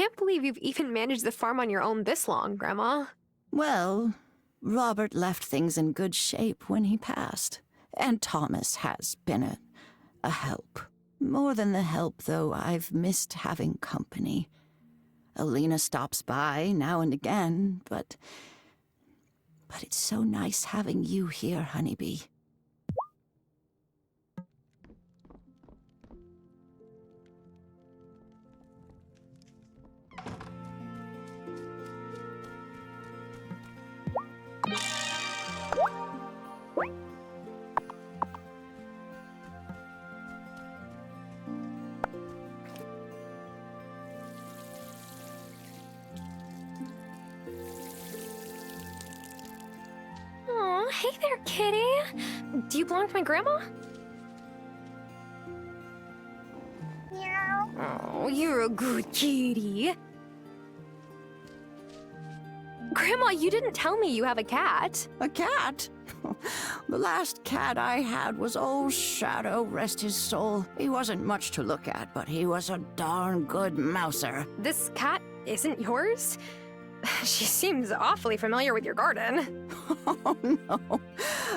can't believe you've even managed the farm on your own this long, Grandma. Well, Robert left things in good shape when he passed, and Thomas has been a help. More than the help, though, I've missed having company. Alina stops by now and again, but it's so nice having you here, Honeybee. Aw, hey there, kitty. Do you belong to my grandma? Meow. Oh, you're a good kitty. Grandma, you didn't tell me you have a cat. A cat? The last cat I had was old Shadow, rest his soul. He wasn't much to look at, but he was a darn good mouser. This cat isn't yours? She seems awfully familiar with your garden. Oh, no.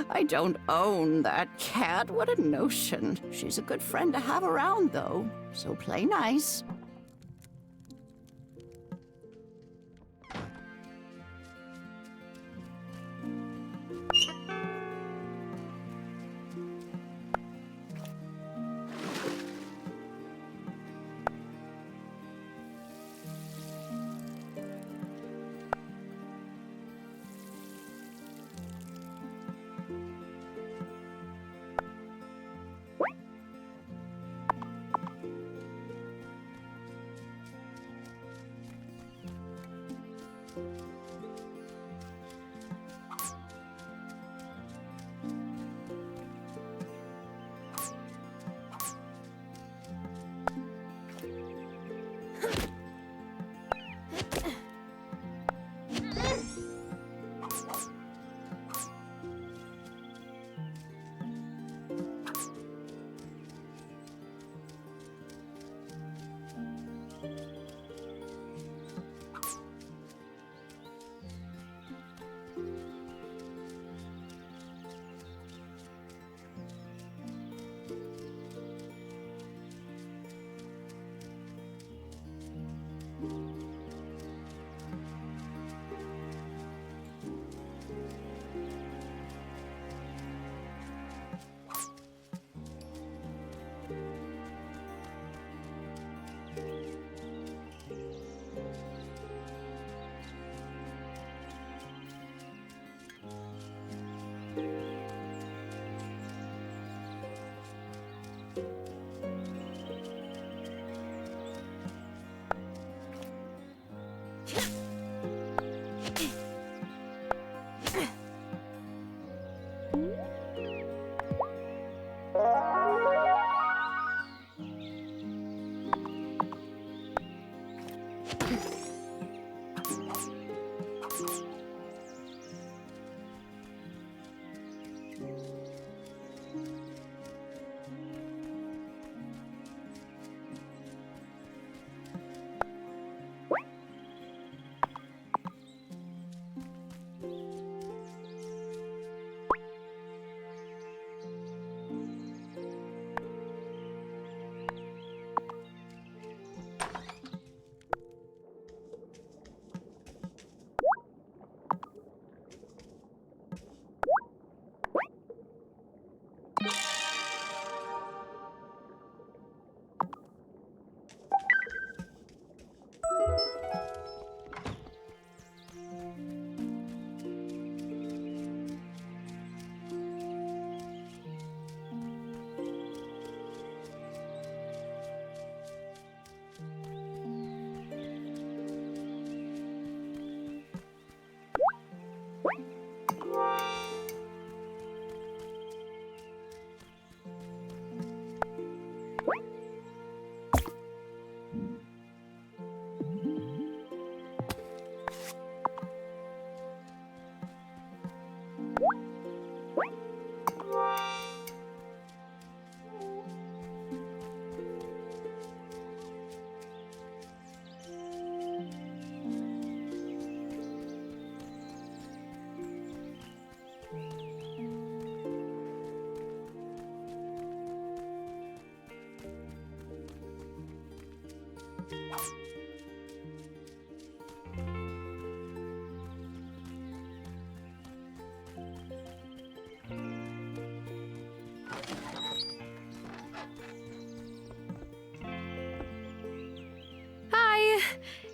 I don't own that cat. What a notion. She's a good friend to have around, though, so play nice.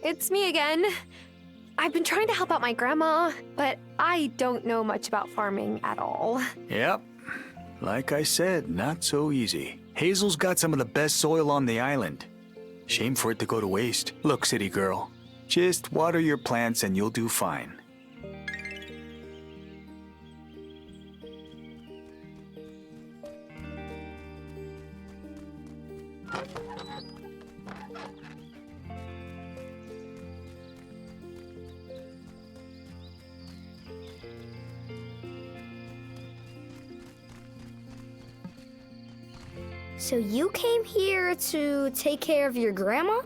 It's me again. I've been trying to help out my grandma, but I don't know much about farming at all. Yep. Like I said, not so easy. Hazel's got some of the best soil on the island. Shame for it to go to waste. Look, city girl, just water your plants and you'll do fine. So you came here to take care of your grandma?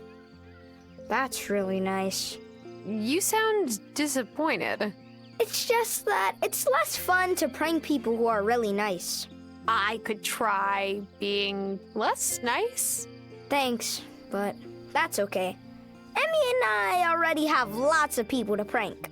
That's really nice. You sound disappointed. It's just that it's less fun to prank people who are really nice. I could try being less nice. Thanks, but that's okay. Emmy and I already have lots of people to prank.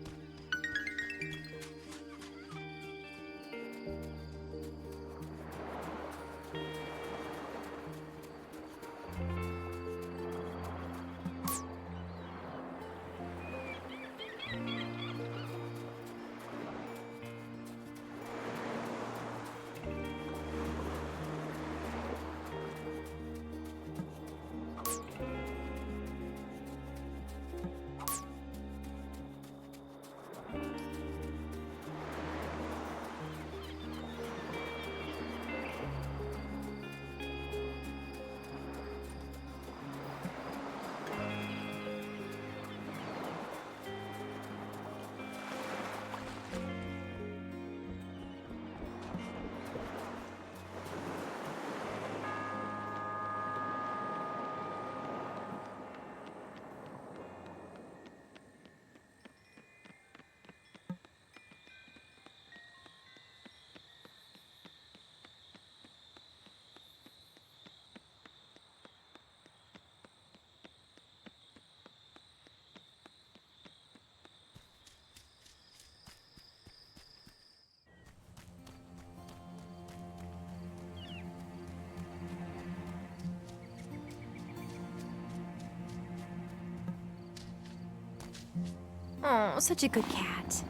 Oh, such a good cat.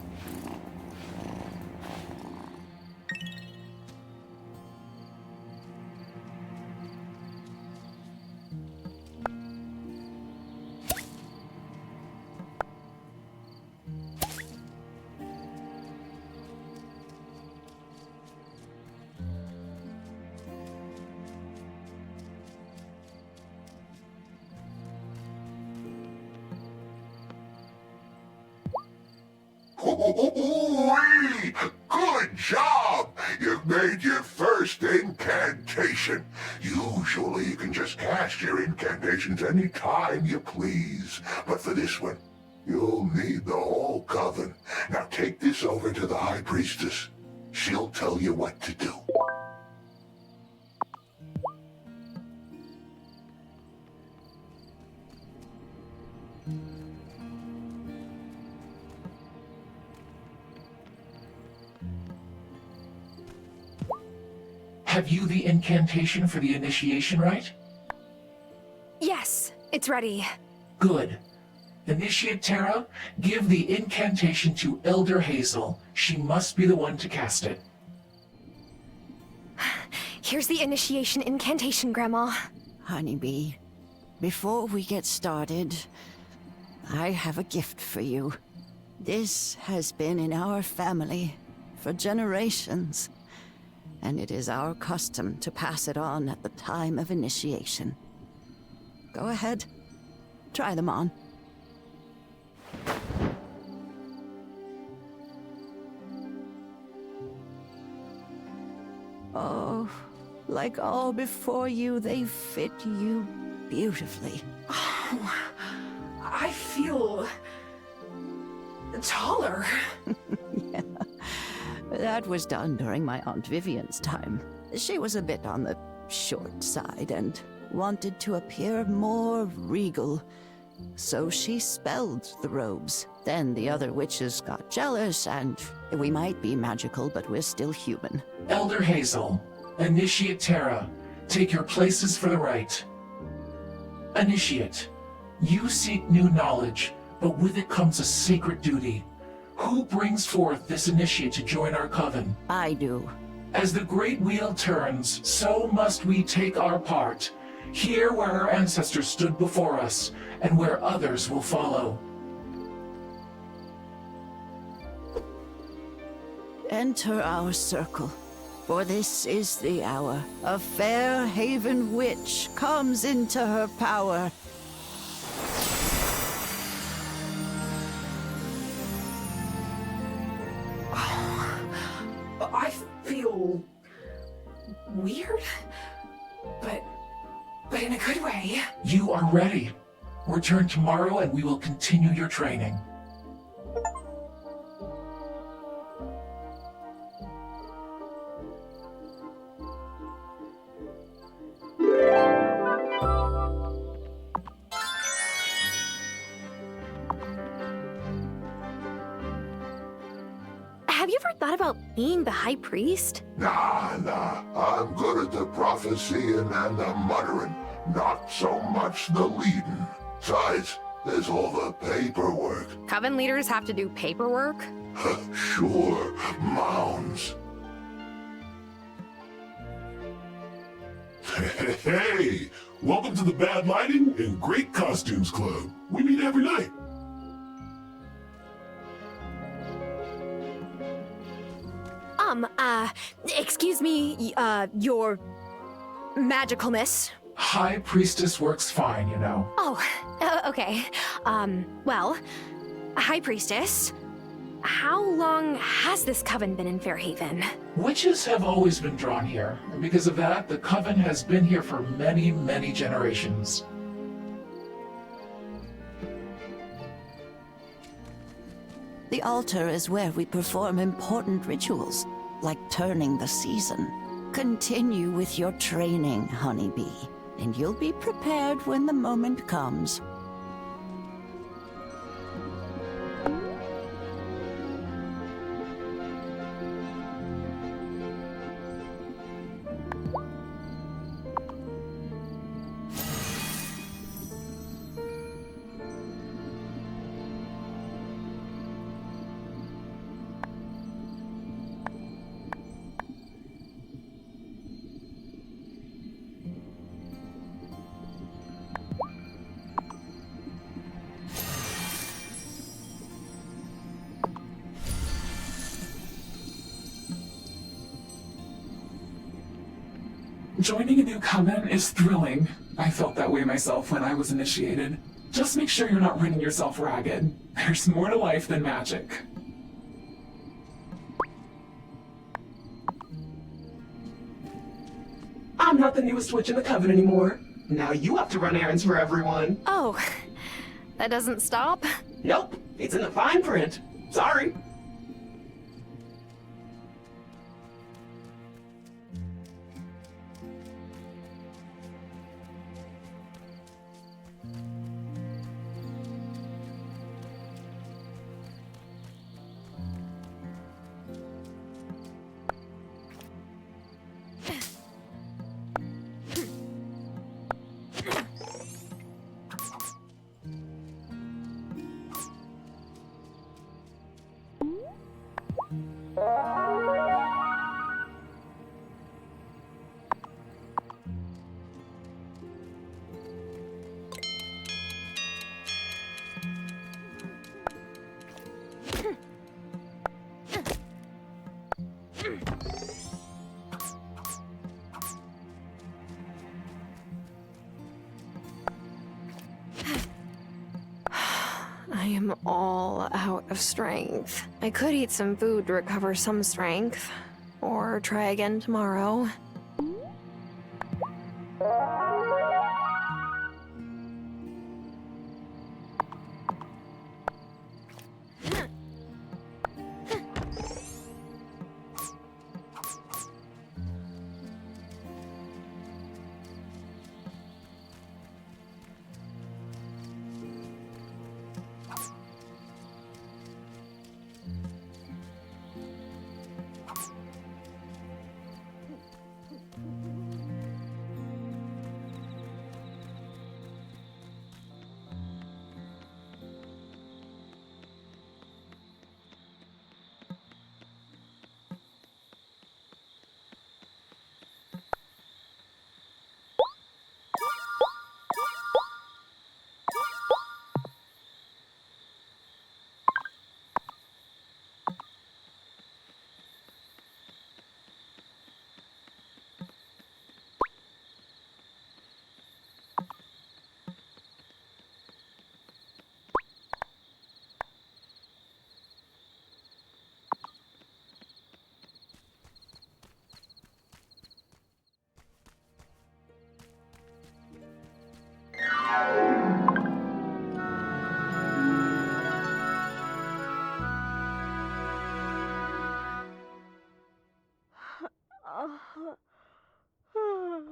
Ooh-wee! Good job! You've made your first incantation. Usually you can just cast your incantations any time you please. But for this one, you'll need the whole coven. Now take this over to the High Priestess. She'll tell you what to do. Have you the incantation for the initiation right? Yes, it's ready. Good. Initiate Tara, give the incantation to Elder Hazel. She must be the one to cast it. Here's the initiation incantation, Grandma. Honeybee, before we get started, I have a gift for you. This has been in our family for generations, and it is our custom to pass it on at the time of initiation. Go ahead, try them on. Oh, like all before you, they fit you beautifully. Oh, I feel taller. Yeah. That was done during my Aunt Vivian's time. She was a bit on the short side and wanted to appear more regal. So she spelled the robes. Then the other witches got jealous, and we might be magical, but we're still human. Elder Hazel, initiate Tara. Take your places for the rite. Initiate. You seek new knowledge, but with it comes a sacred duty. Who brings forth this initiate to join our coven? I do. As the great wheel turns, so must we take our part, here where our ancestors stood before us, and where others will follow. Enter our circle, for this is the hour. A fair haven witch comes into her power. I feel weird, but in a good way. You are ready. Return tomorrow and we will continue your training. Have you ever thought about being the high priest? Nah, I'm good at the prophesying and the muttering, not so much the leading. Besides, there's all the paperwork. Coven leaders have to do paperwork? Sure, mounds. Hey, welcome to the Bad Lighting and Great Costumes Club. We meet every night. Excuse me, your magicalness. High Priestess works fine, you know. Oh, okay. Well, High Priestess, how long has this coven been in Fairhaven? Witches have always been drawn here, and because of that, the coven has been here for many, many generations. The altar is where we perform important rituals, like turning the season. Continue with your training, honeybee, and you'll be prepared when the moment comes. Joining a new coven is thrilling. I felt that way myself when I was initiated. Just make sure you're not running yourself ragged. There's more to life than magic. I'm not the newest witch in the coven anymore. Now you have to run errands for everyone. Oh, that doesn't stop? Nope, it's in the fine print. Sorry. I am all out of strength. I could eat some food to recover some strength, or try again tomorrow.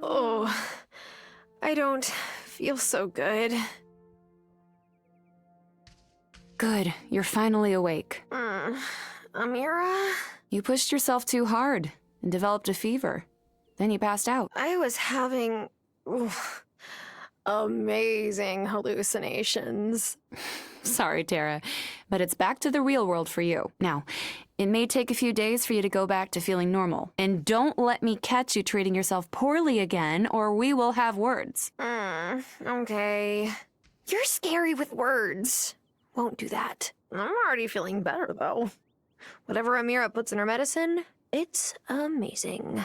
Oh, I don't feel so good. Good, you're finally awake. Amira? You pushed yourself too hard and developed a fever. Then you passed out. I was having amazing hallucinations. Sorry, Tara, but it's back to the real world for you. Now, it may take a few days for you to go back to feeling normal. And don't let me catch you treating yourself poorly again, or we will have words. Okay. You're scary with words. Won't do that. I'm already feeling better, though. Whatever Amira puts in her medicine, it's amazing.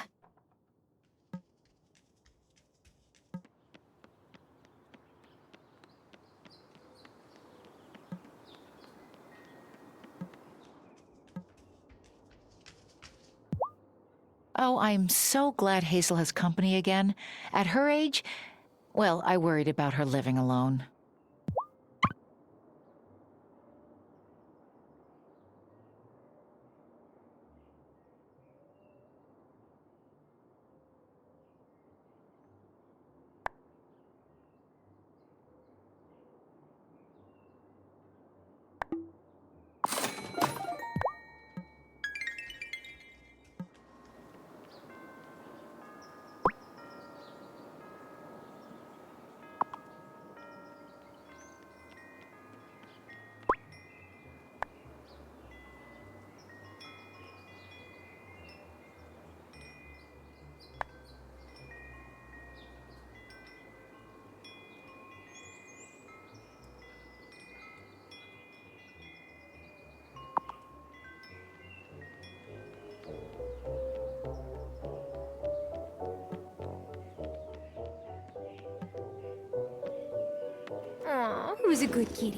Oh, I'm so glad Hazel has company again. At her age, well, I worried about her living alone. Aw, who's a good kitty?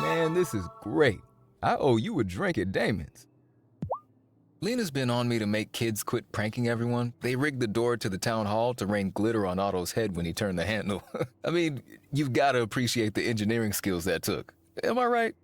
Man, this is great. I owe you a drink at Damon's. Lena's been on me to make kids quit pranking everyone. They rigged the door to the town hall to rain glitter on Otto's head when he turned the handle. I mean, you've got to appreciate the engineering skills that took. Am I right?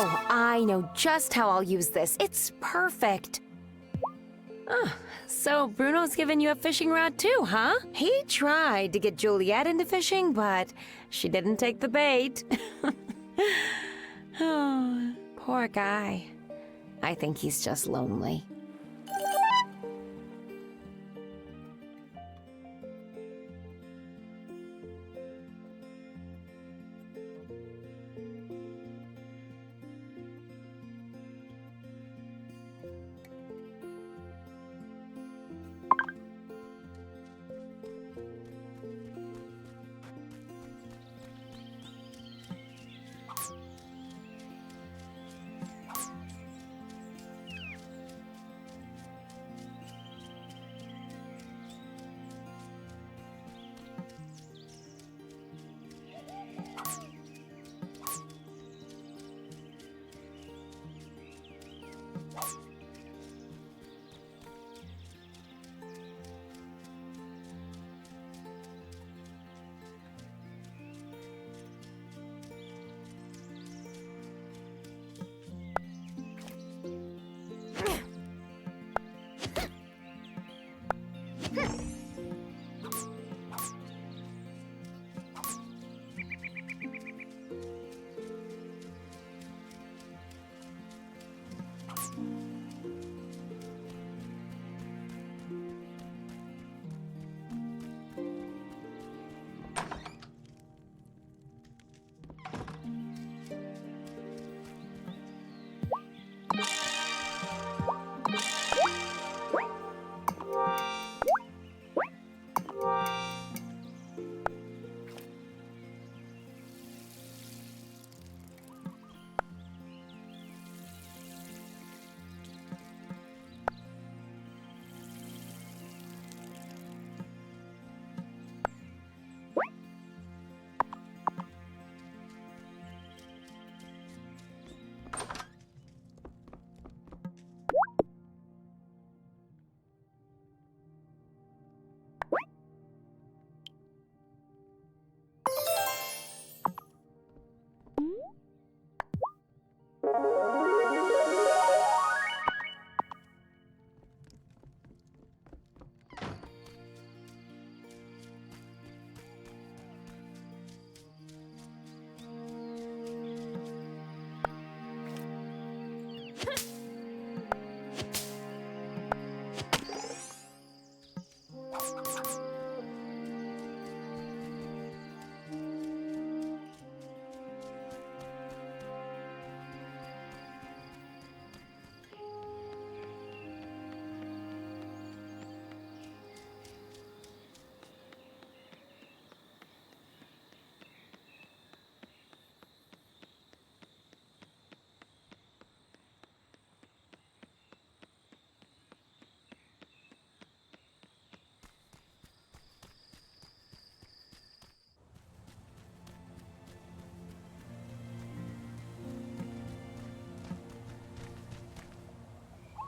Oh, I know just how I'll use this. It's perfect. Oh, so Bruno's given you a fishing rod too, huh? He tried to get Juliet into fishing, but she didn't take the bait. Oh, poor guy. I think he's just lonely.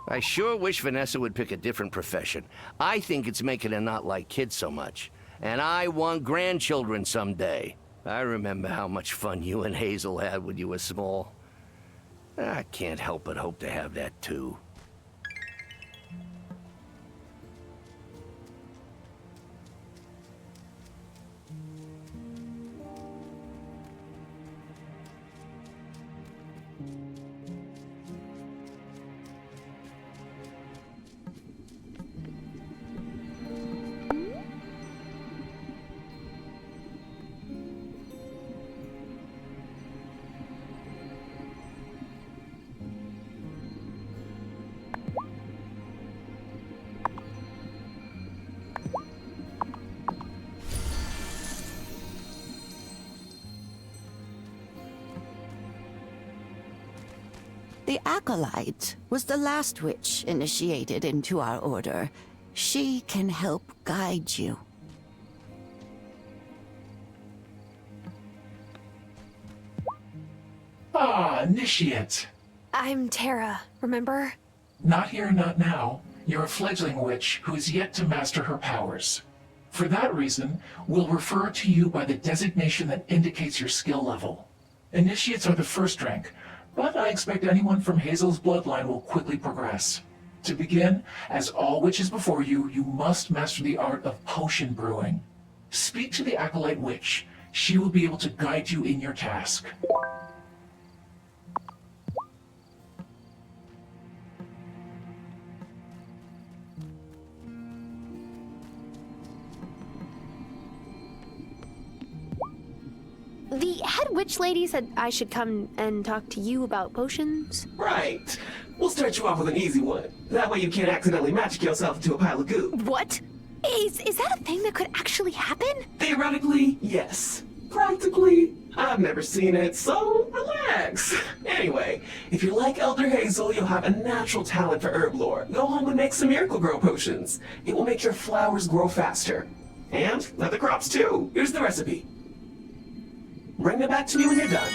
I sure wish Vanessa would pick a different profession. I think it's making her not like kids so much. And I want grandchildren someday. I remember how much fun you and Hazel had when you were small. I can't help but hope to have that too. The Acolyte was the last witch initiated into our order. She can help guide you. Ah, initiate. I'm Tara, remember? Not here, not now. You're a fledgling witch who is yet to master her powers. For that reason, we'll refer to you by the designation that indicates your skill level. Initiates are the first rank, but I expect anyone from Hazel's bloodline will quickly progress. To begin, as all witches before you, you must master the art of potion brewing. Speak to the acolyte witch. She will be able to guide you in your task. The head witch lady said I should come and talk to you about potions. Right. We'll start you off with an easy one. That way you can't accidentally magic yourself into a pile of goo. What? Is that a thing that could actually happen? Theoretically, yes. Practically, I've never seen it, so relax. Anyway, if you're like Elder Hazel, you'll have a natural talent for herb lore. Go home and make some miracle grow potions. It will make your flowers grow faster. And other crops too. Here's the recipe. Bring it back to me when you're done.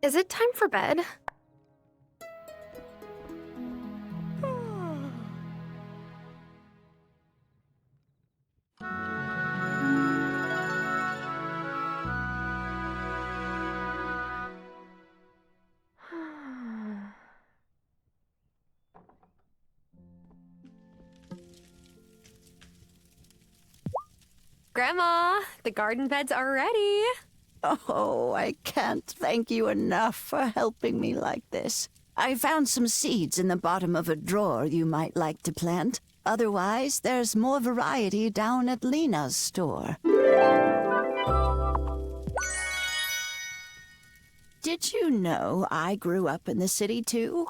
Is it time for bed? Grandma, the garden beds are ready. Oh, I can't thank you enough for helping me like this. I found some seeds in the bottom of a drawer you might like to plant. Otherwise, there's more variety down at Lena's store. Did you know I grew up in the city too?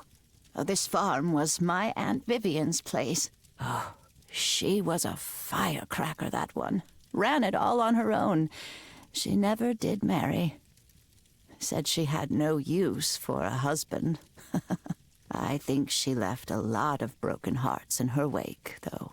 This farm was my Aunt Vivian's place. Oh, she was a firecracker, that one. Ran it all on her own. She never did marry. Said she had no use for a husband. I think she left a lot of broken hearts in her wake, though.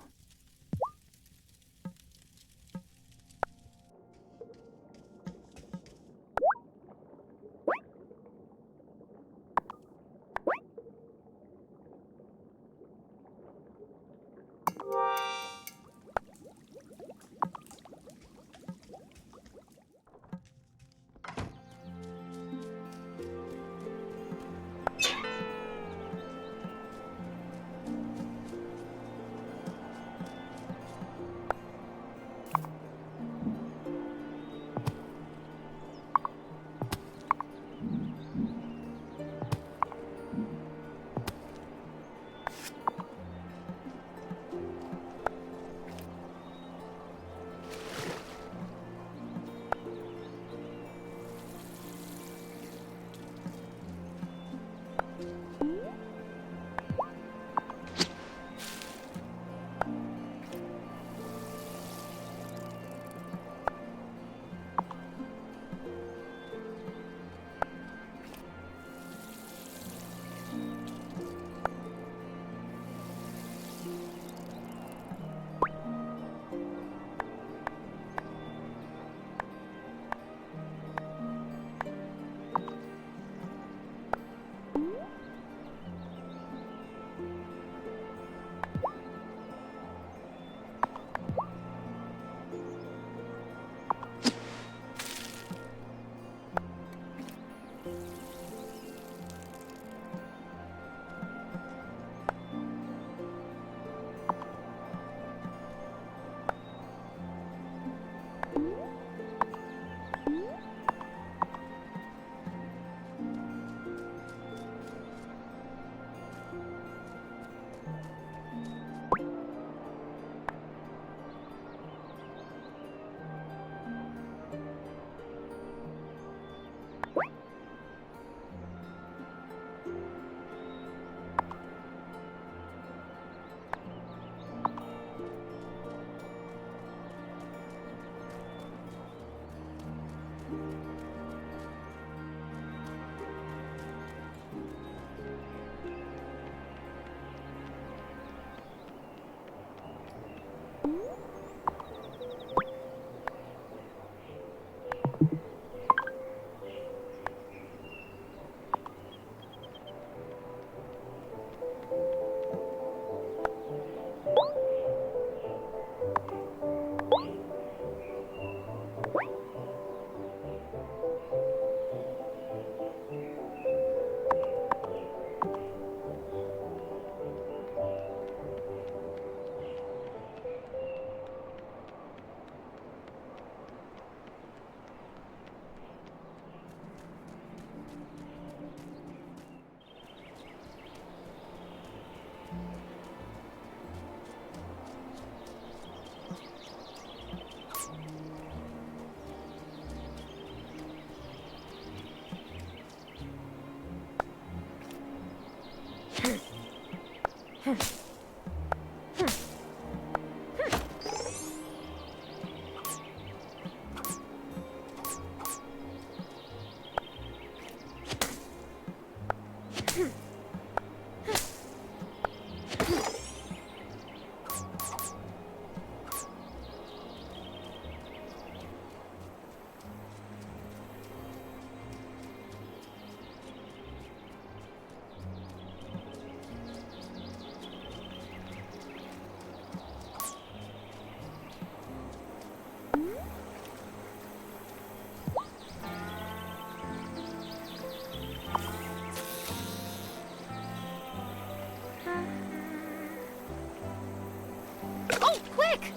Oh, quick!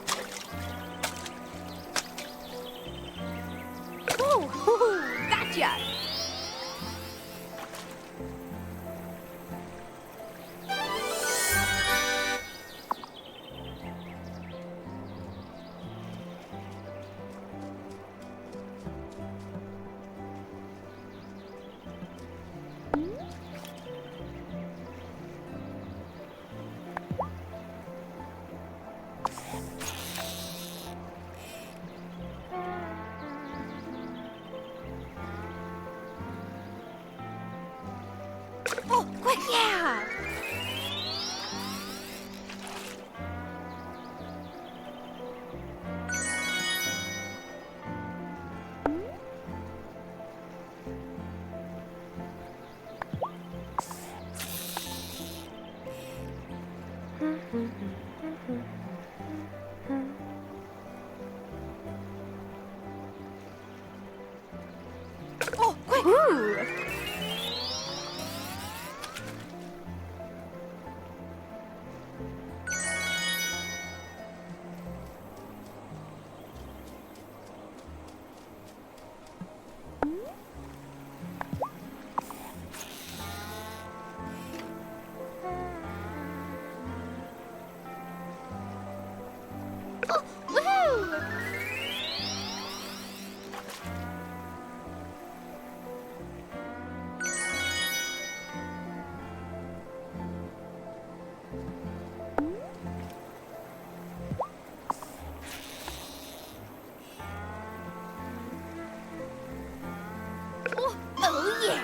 Woo! Gotcha! Oh, quick, yeah! Oh, quick! Ooh. Oh, woohoo! Oh, oh yeah!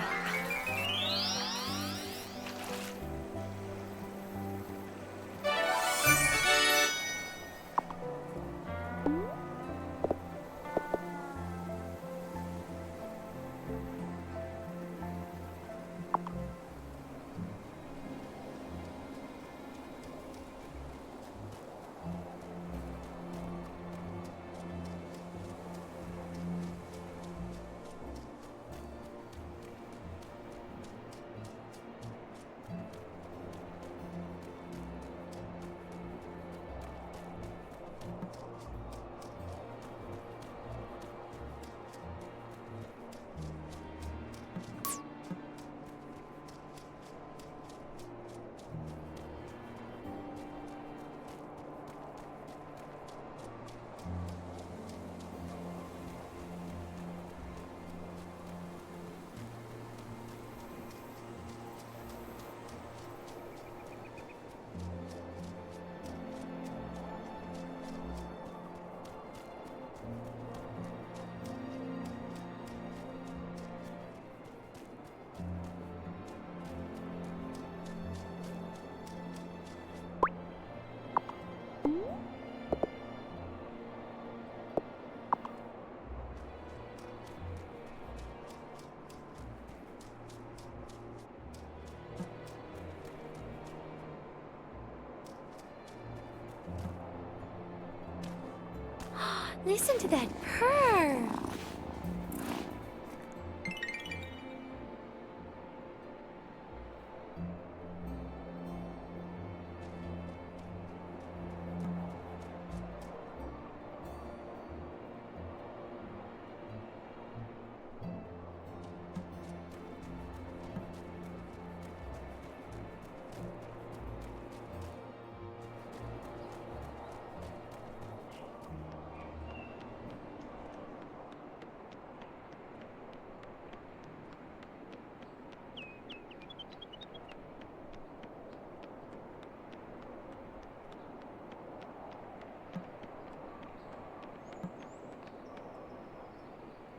Listen to that purr.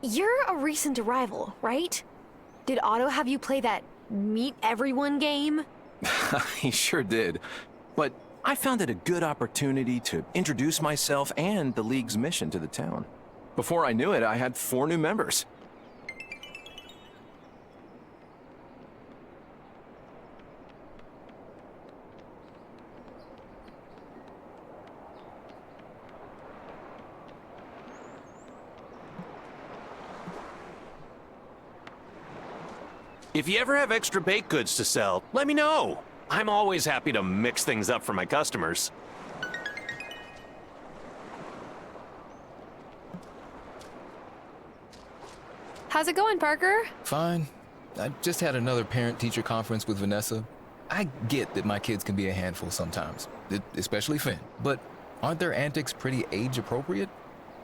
You're a recent arrival, right? Did Otto have you play that meet everyone game? He sure did. But I found it a good opportunity to introduce myself and the League's mission to the town. Before I knew it, I had 4 new members. If you ever have extra baked goods to sell, let me know. I'm always happy to mix things up for my customers. How's it going, Parker? Fine. I just had another parent-teacher conference with Vanessa. I get that my kids can be a handful sometimes, especially Finn. But aren't their antics pretty age-appropriate?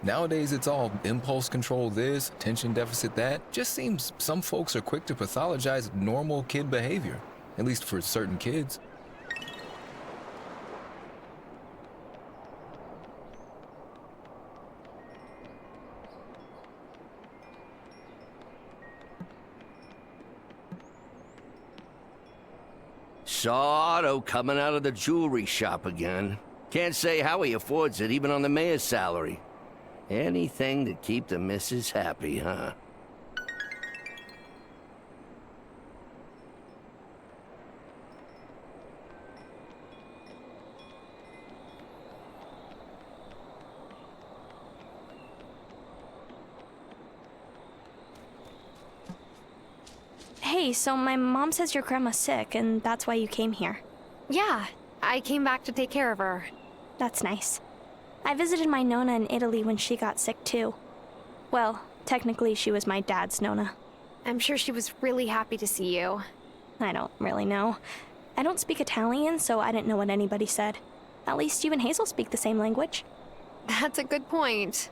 Nowadays, it's all impulse control this, attention deficit that. Just seems some folks are quick to pathologize normal kid behavior, at least for certain kids. Saw Otto coming out of the jewelry shop again. Can't say how he affords it, even on the mayor's salary. Anything to keep the missus happy, huh? Hey, so my mom says your grandma's sick, and that's why you came here. Yeah, I came back to take care of her. That's nice. I visited my Nonna in Italy when she got sick, too. Well, technically she was my dad's Nonna. I'm sure she was really happy to see you. I don't really know. I don't speak Italian, so I didn't know what anybody said. At least you and Hazel speak the same language. That's a good point.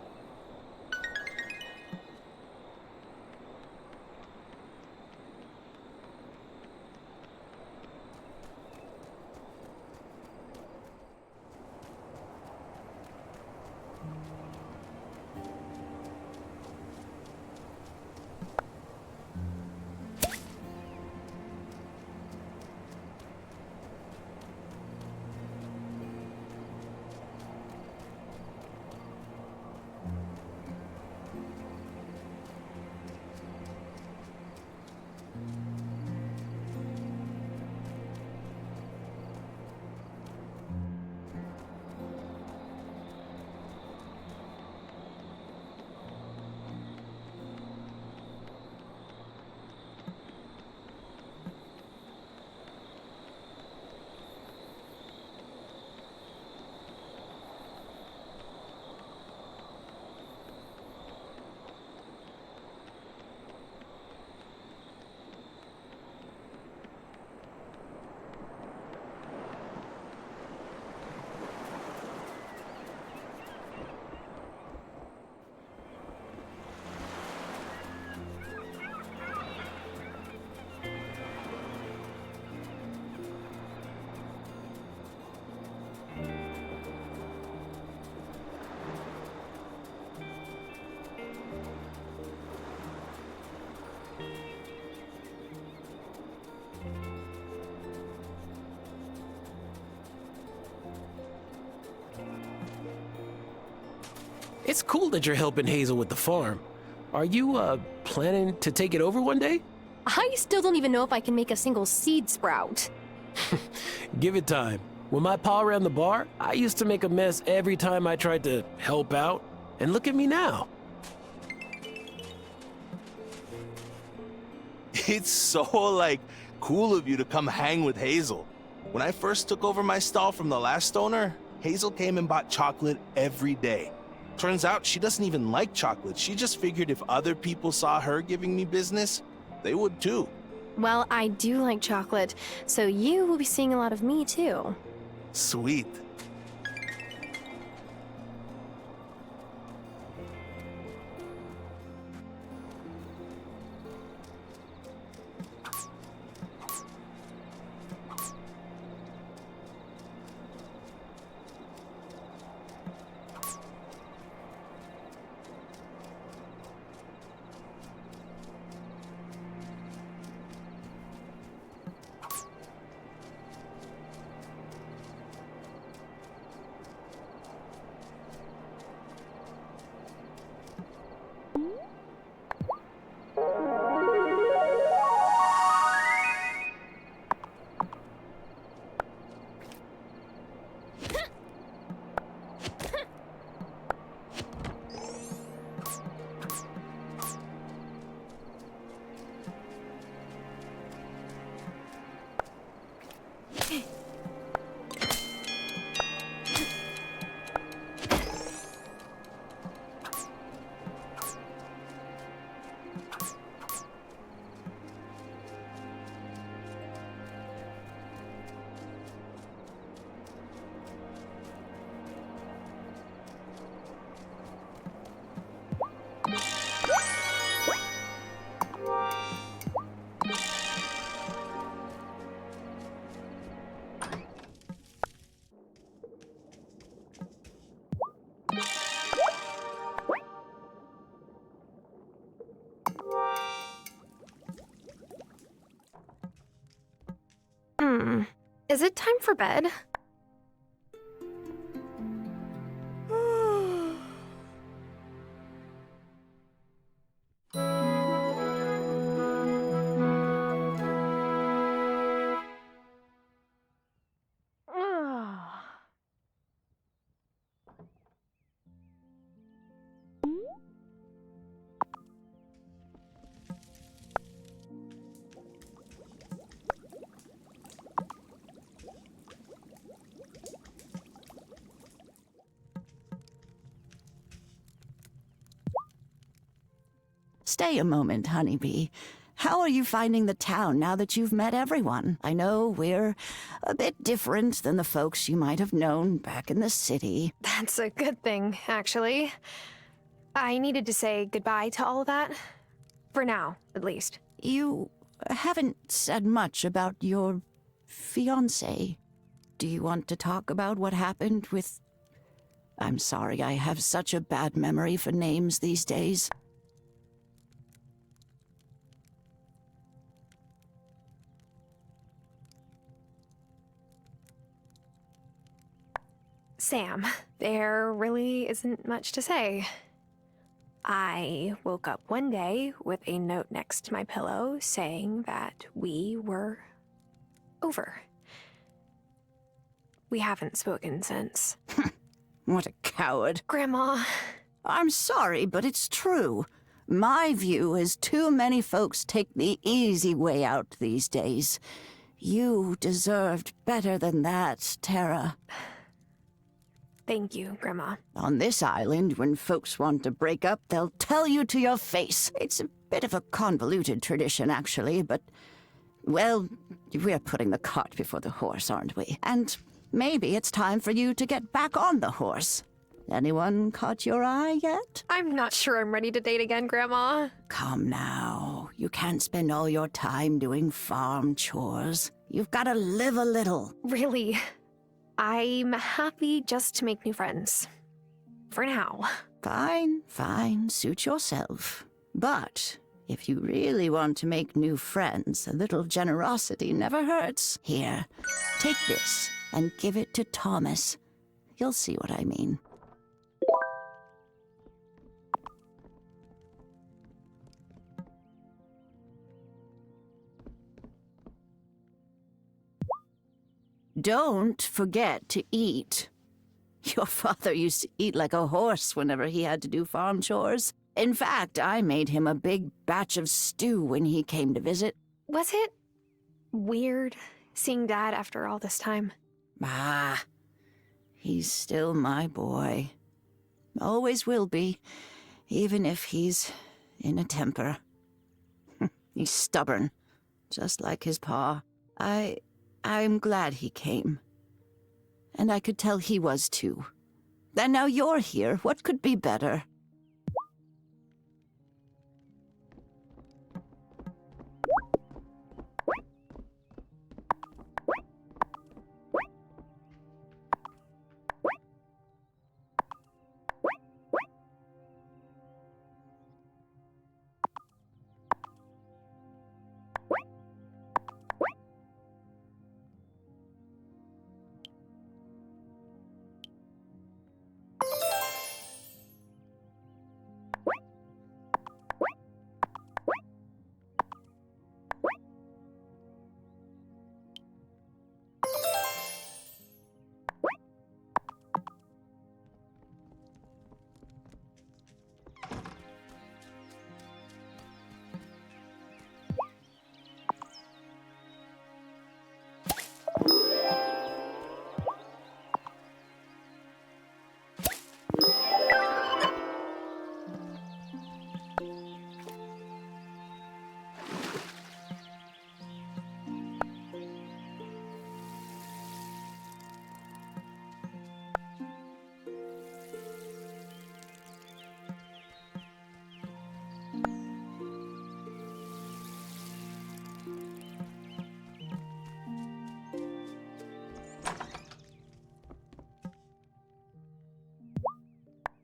It's cool that you're helping Hazel with the farm. Are you, planning to take it over one day? I still don't even know if I can make a single seed sprout. Give it time. When my pa ran the bar, I used to make a mess every time I tried to help out. And look at me now. It's so, cool of you to come hang with Hazel. When I first took over my stall from the last owner, Hazel came and bought chocolate every day. Turns out she doesn't even like chocolate. She just figured if other people saw her giving me business, they would too. Well, I do like chocolate, so you will be seeing a lot of me too. Sweet. Is it time for bed? Stay a moment, honeybee. How are you finding the town now that you've met everyone? I know we're a bit different than the folks you might have known back in the city. That's a good thing, actually. I needed to say goodbye to all of that. For now, at least. You haven't said much about your fiancé. Do you want to talk about what happened with... I'm sorry, I have such a bad memory for names these days. Sam, there really isn't much to say. I woke up one day with a note next to my pillow saying that we were over. We haven't spoken since. What a coward. Grandma. I'm sorry, but it's true. My view is too many folks take the easy way out these days. You deserved better than that, Tara. Thank you, Grandma. On this island, when folks want to break up, they'll tell you to your face. It's a bit of a convoluted tradition, actually, but... well, we're putting the cart before the horse, aren't we? And maybe it's time for you to get back on the horse. Anyone caught your eye yet? I'm not sure I'm ready to date again, Grandma. Come now. You can't spend all your time doing farm chores. You've got to live a little. Really? I'm happy just to make new friends. For now. Fine, fine. Suit yourself. But if you really want to make new friends, a little generosity never hurts. Here, take this and give it to Thomas. You'll see what I mean. Don't forget to eat. Your father used to eat like a horse whenever he had to do farm chores. In fact, I made him a big batch of stew when he came to visit. Was it weird seeing Dad after all this time? Ah, he's still my boy. Always will be, even if he's in a temper. He's stubborn, just like his pa. I'm glad he came. And I could tell he was too. And now you're here. What could be better?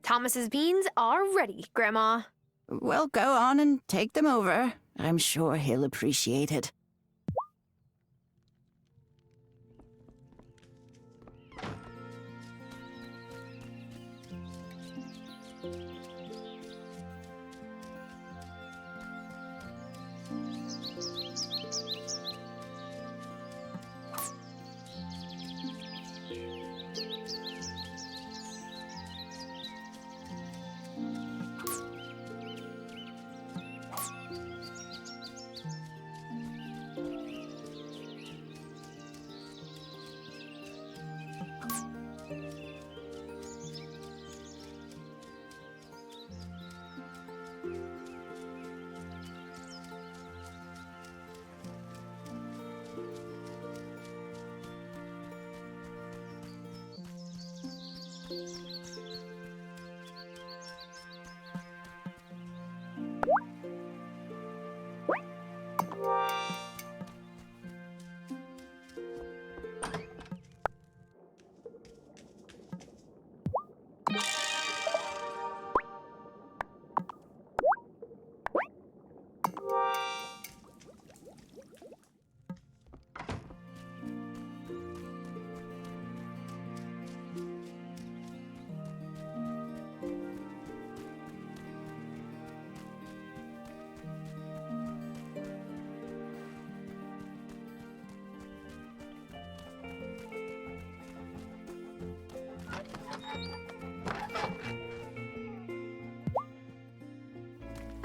Thomas's beans are ready, Grandma. Well, go on and take them over. I'm sure he'll appreciate it.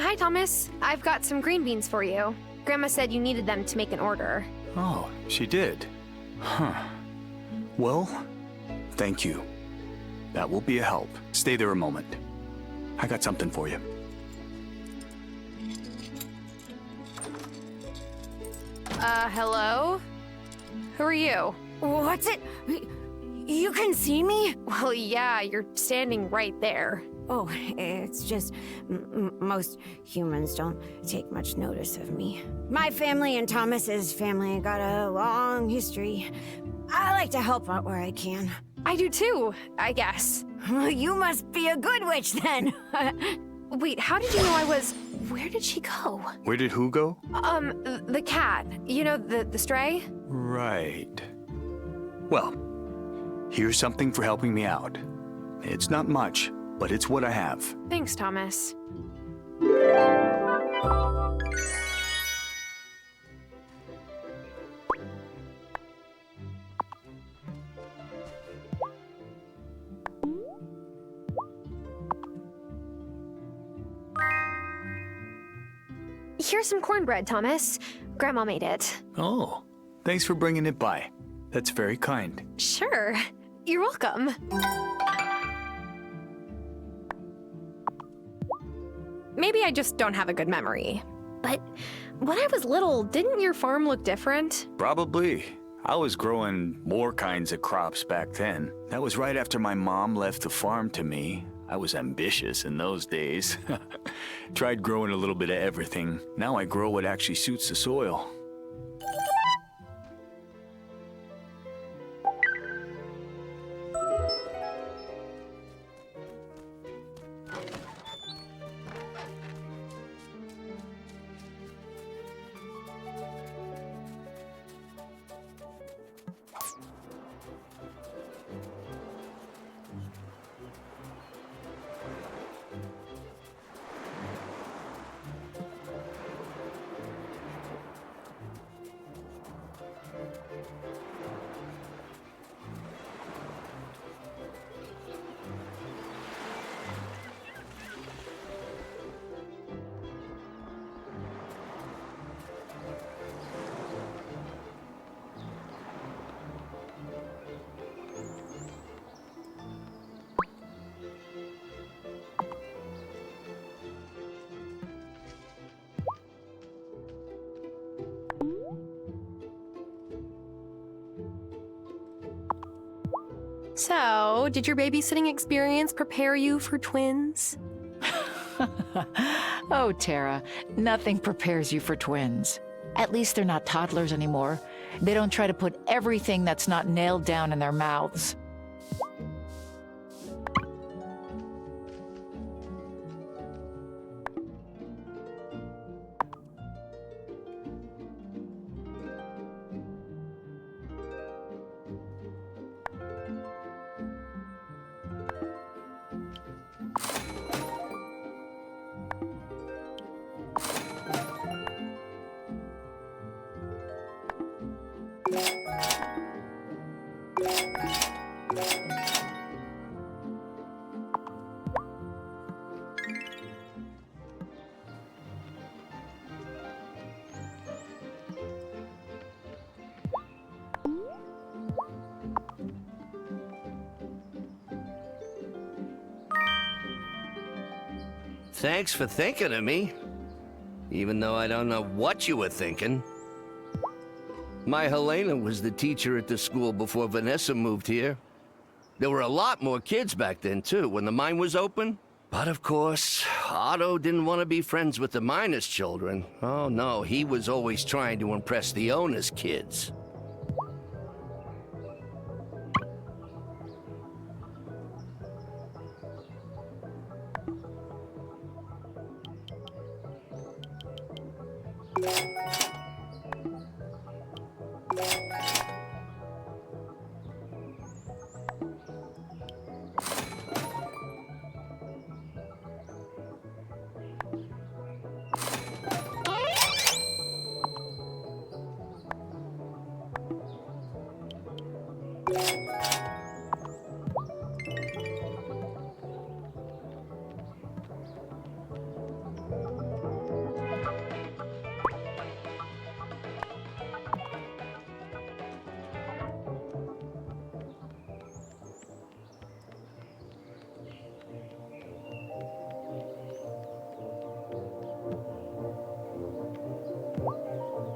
Hi, Thomas. I've got some green beans for you. Grandma said you needed them to make an order. Oh, she did. Huh. Well, thank you. That will be a help. Stay there a moment. I got something for you. Hello? Who are you? What's it? You can see me? Well, yeah, you're standing right there. Oh, it's just most humans don't take much notice of me. My family and Thomas's family got a long history. I like to help out where I can. I do too, I guess. You must be a good witch then. Wait, how did you know I was... Where did she go? Where did who go? The cat. You know, the stray? Right. Well, here's something for helping me out. It's not much, but it's what I have. Thanks, Thomas. Here's some cornbread, Thomas. Grandma made it. Oh, thanks for bringing it by. That's very kind. Sure. You're welcome. Maybe I just don't have a good memory. But when I was little, didn't your farm look different? Probably. I was growing more kinds of crops back then. That was right after my mom left the farm to me. I was ambitious in those days. Tried growing a little bit of everything. Now I grow what actually suits the soil. So, did your babysitting experience prepare you for twins? Oh, Tara, nothing prepares you for twins. At least they're not toddlers anymore. They don't try to put everything that's not nailed down in their mouths. Thanks for thinking of me, even though I don't know what you were thinking. My Helena was the teacher at the school before Vanessa moved here. There were a lot more kids back then, too, when the mine was open. But of course, Otto didn't want to be friends with the miners' children. Oh no, he was always trying to impress the owner's kids.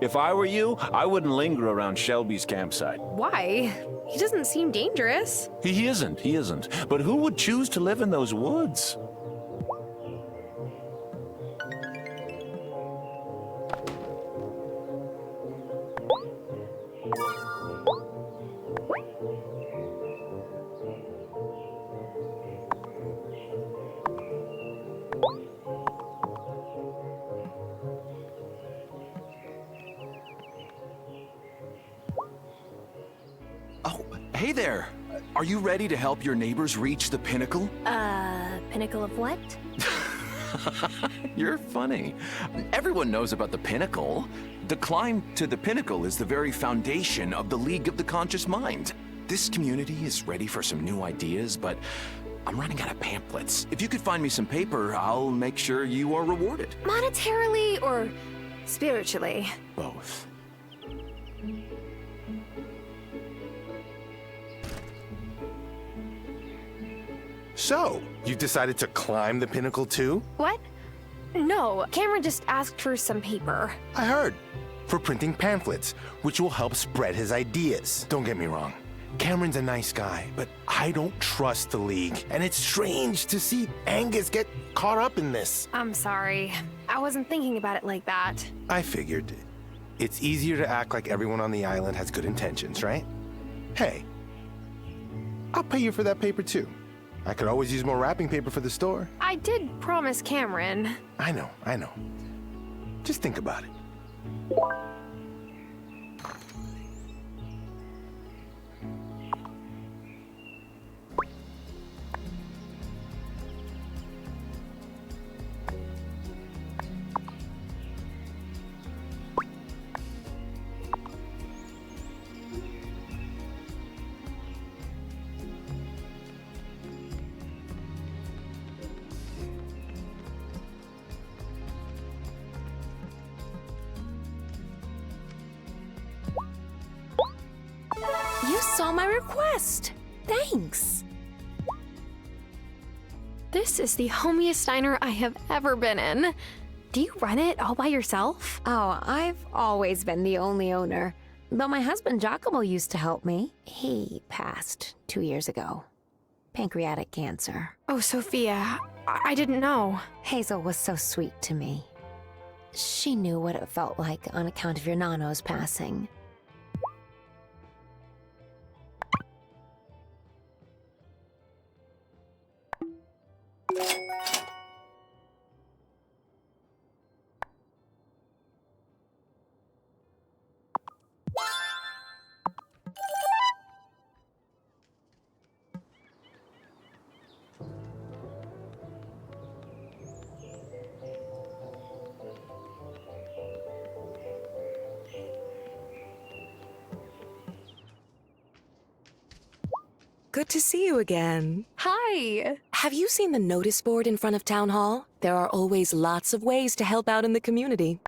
If I were you, I wouldn't linger around Shelby's campsite. Why? He doesn't seem dangerous. He isn't. But who would choose to live in those woods? Hey there! Are you ready to help your neighbors reach the pinnacle? Pinnacle of what? You're funny. Everyone knows about the pinnacle. The climb to the pinnacle is the very foundation of the League of the Conscious Mind. This community is ready for some new ideas, but I'm running out of pamphlets. If you could find me some paper, I'll make sure you are rewarded. Monetarily or spiritually? Both. So, you decided to climb the pinnacle too? What? No, Cameron just asked for some paper. I heard. For printing pamphlets, which will help spread his ideas. Don't get me wrong. Cameron's a nice guy, but I don't trust the League. And it's strange to see Angus get caught up in this. I'm sorry. I wasn't thinking about it like that. I figured. It's easier to act like everyone on the island has good intentions, right? Hey, I'll pay you for that paper too. I could always use more wrapping paper for the store. I did promise Cameron. I know. Just think about it. You saw my request. Thanks. This is the homiest diner I have ever been in. Do you run it all by yourself? Oh, I've always been the only owner. Though my husband Giacomo used to help me. He passed 2 years ago. Pancreatic cancer. Oh, Sophia, I didn't know. Hazel was so sweet to me. She knew what it felt like on account of your Nano's passing. Good to see you again. Hi. Have you seen the notice board in front of Town Hall? There are always lots of ways to help out in the community.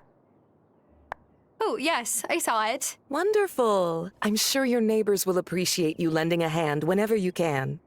Oh, yes, I saw it. Wonderful. I'm sure your neighbors will appreciate you lending a hand whenever you can.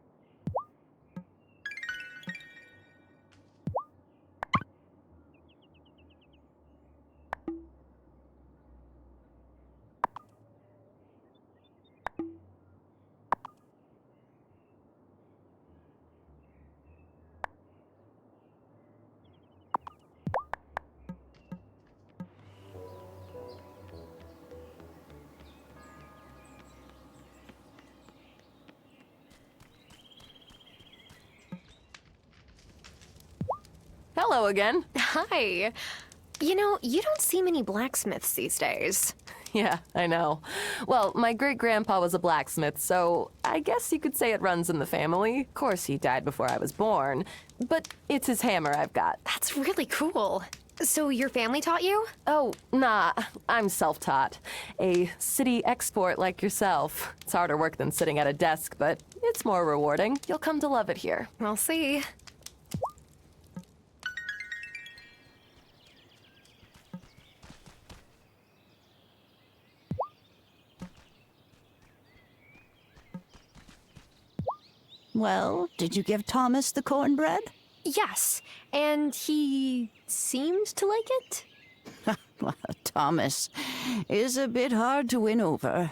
Hello again. Hi. You know, you don't see many blacksmiths these days. Yeah, I know. Well, my great-grandpa was a blacksmith, so I guess you could say it runs in the family. Of course, he died before I was born, but it's his hammer I've got. That's really cool. So your family taught you? Oh, nah, I'm self-taught. A city export like yourself. It's harder work than sitting at a desk, but it's more rewarding. You'll come to love it here. We'll see. Well, did you give Thomas the cornbread? Yes, and he seemed to like it. Well, Thomas is a bit hard to win over,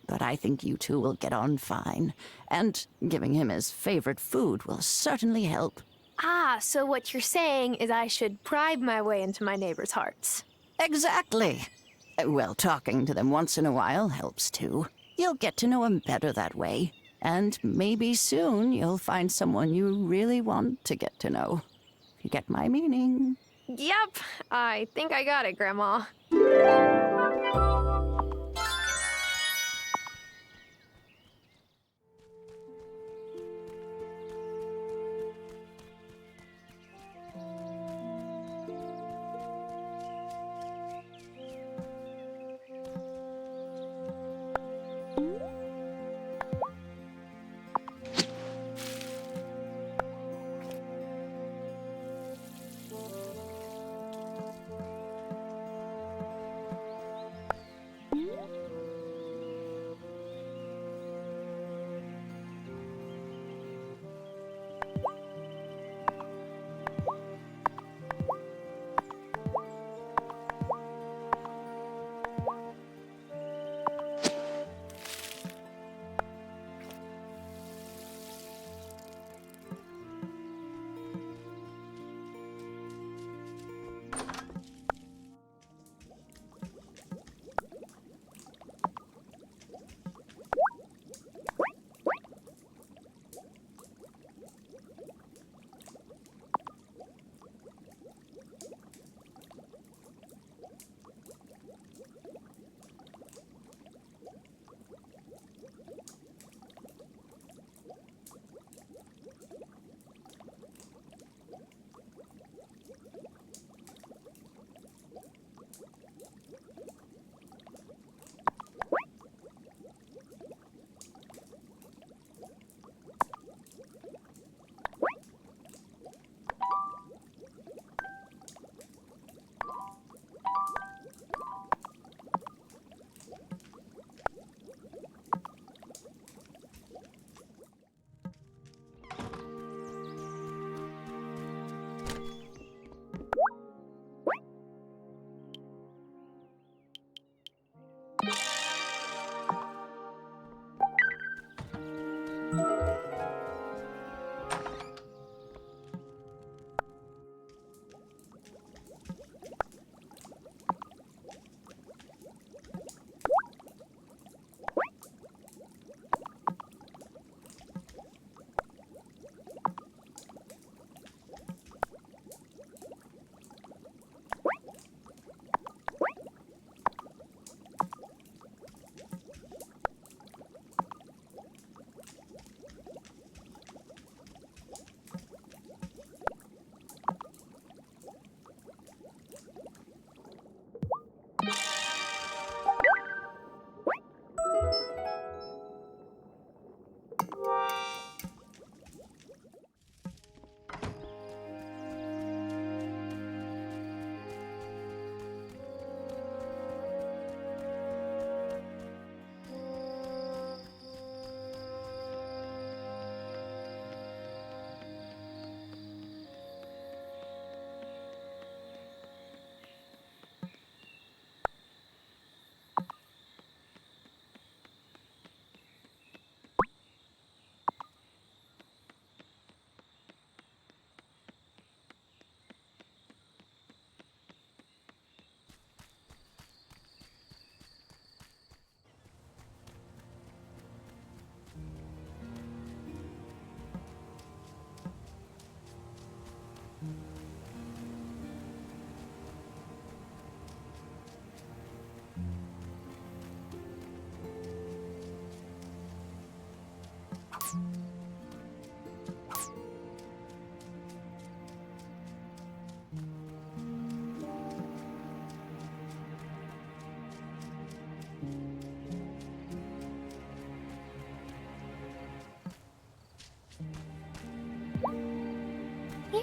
but I think you two will get on fine, and giving him his favorite food will certainly help. Ah, so what you're saying is I should bribe my way into my neighbors' hearts. Exactly. Well, talking to them once in a while helps too. You'll get to know him better that way. And maybe soon you'll find someone you really want to get to know. If you get my meaning. Yep, I think I got it, Grandma.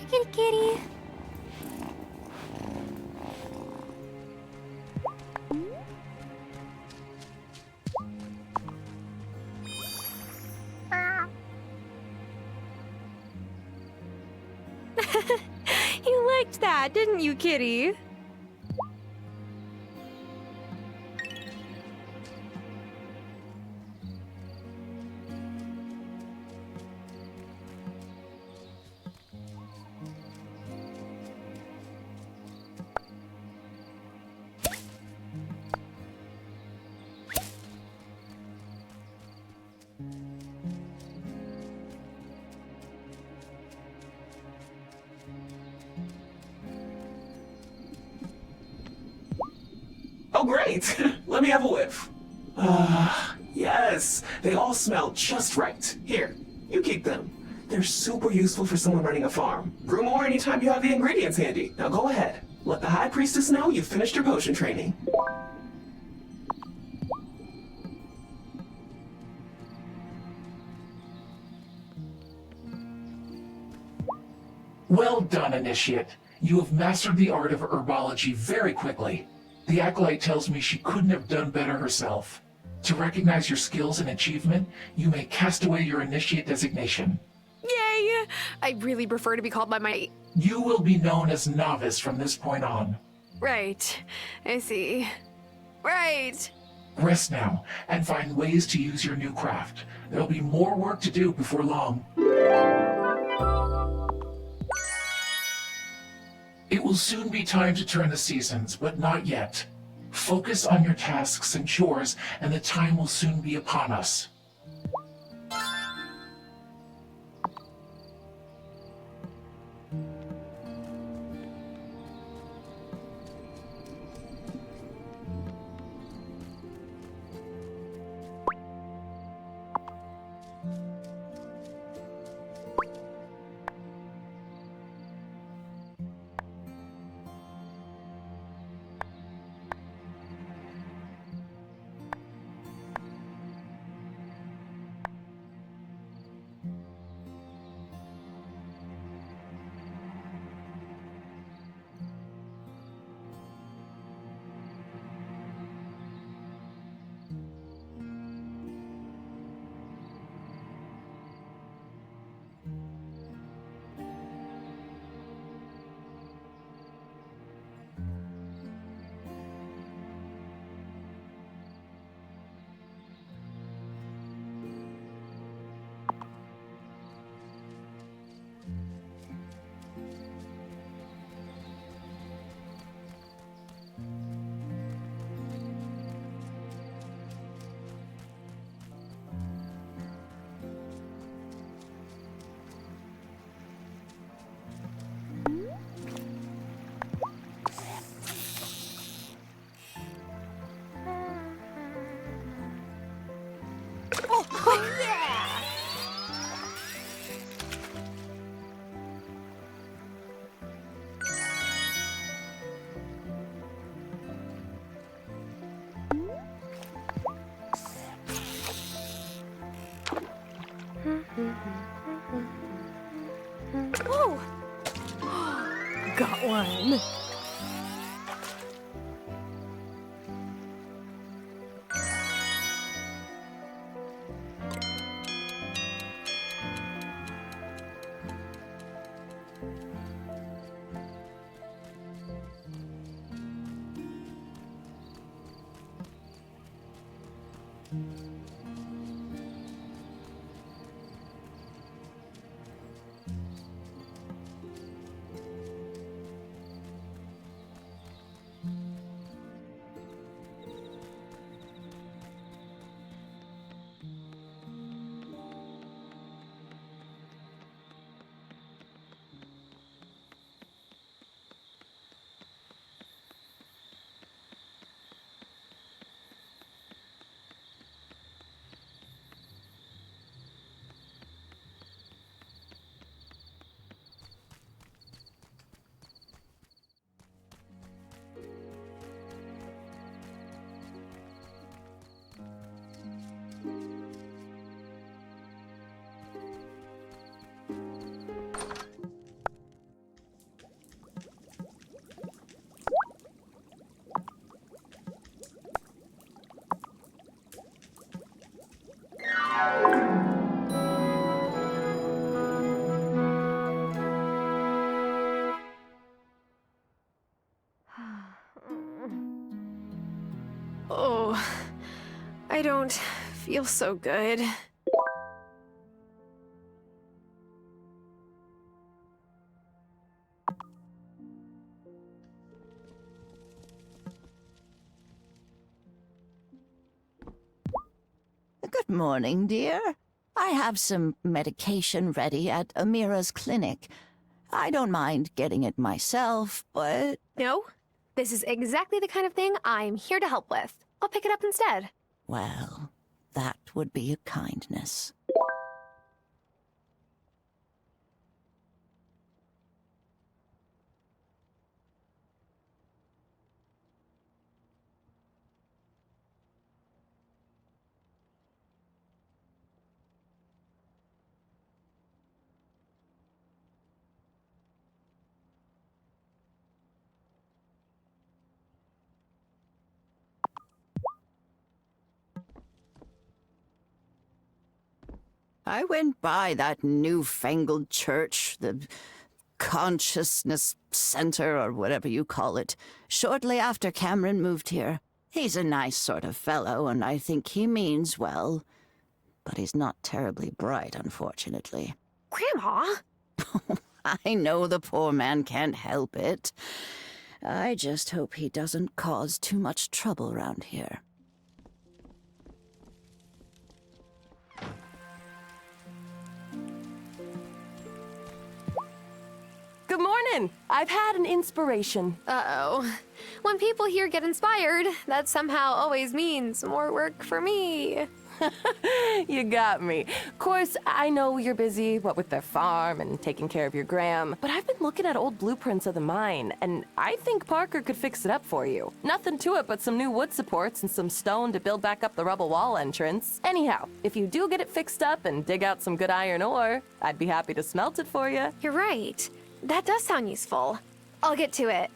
Kitty, kitty. You liked that, didn't you, kitty? Oh, great! Let me have a whiff. Yes, they all smell just right. Here, you keep them. They're super useful for someone running a farm. Brew more anytime you have the ingredients handy. Now go ahead. Let the High Priestess know you've finished your potion training. Well done, Initiate. You have mastered the art of herbology very quickly. The Acolyte tells me she couldn't have done better herself. To recognize your skills and achievement, you may cast away your Initiate designation. Yay! I really prefer to be called by my... You will be known as Novice from this point on. Right. I see. Right. Rest now, and find ways to use your new craft. There'll be more work to do before long. It will soon be time to turn the seasons, but not yet. Focus on your tasks and chores, and the time will soon be upon us. Oh! Got one. Oh, I don't feel so good. Good morning, dear. I have some medication ready at Amira's clinic. I don't mind getting it myself, but... No, this is exactly the kind of thing I'm here to help with. I'll pick it up instead. Well, that would be a kindness. I went by that newfangled church, the Consciousness Center, or whatever you call it, shortly after Cameron moved here. He's a nice sort of fellow, and I think he means well. But he's not terribly bright, unfortunately. Grandma? I know the poor man can't help it. I just hope he doesn't cause too much trouble around here. Good morning. I've had an inspiration. Uh-oh. When people here get inspired, that somehow always means more work for me. You got me. Of course, I know you're busy, what with the farm and taking care of your gram, but I've been looking at old blueprints of the mine, and I think Parker could fix it up for you. Nothing to it but some new wood supports and some stone to build back up the rubble wall entrance. Anyhow, if you do get it fixed up and dig out some good iron ore, I'd be happy to smelt it for you. You're right. That does sound useful. I'll get to it.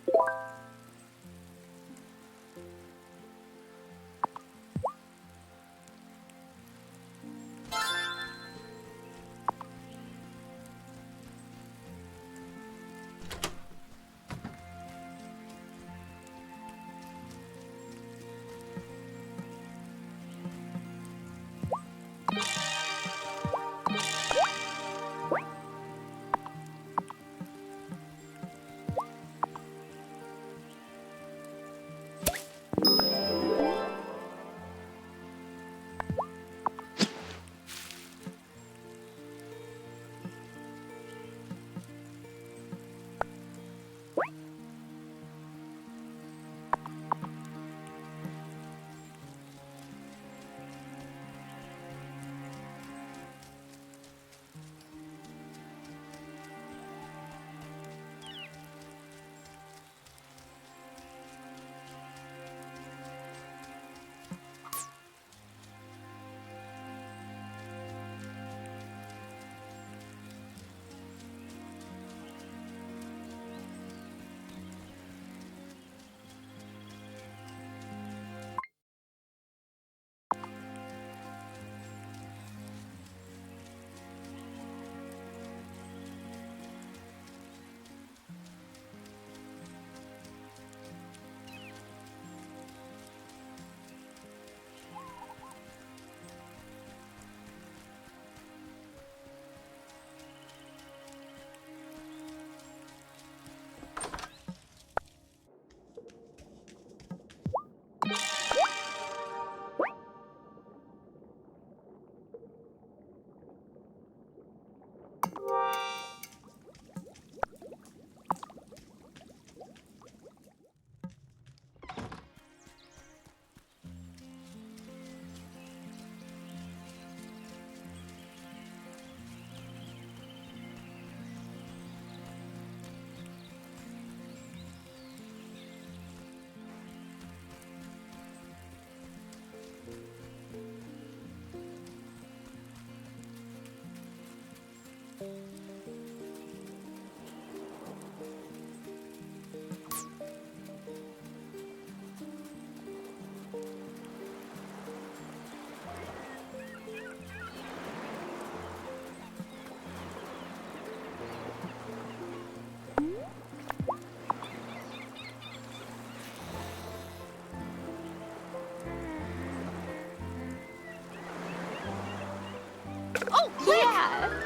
Oh, quick! Yeah.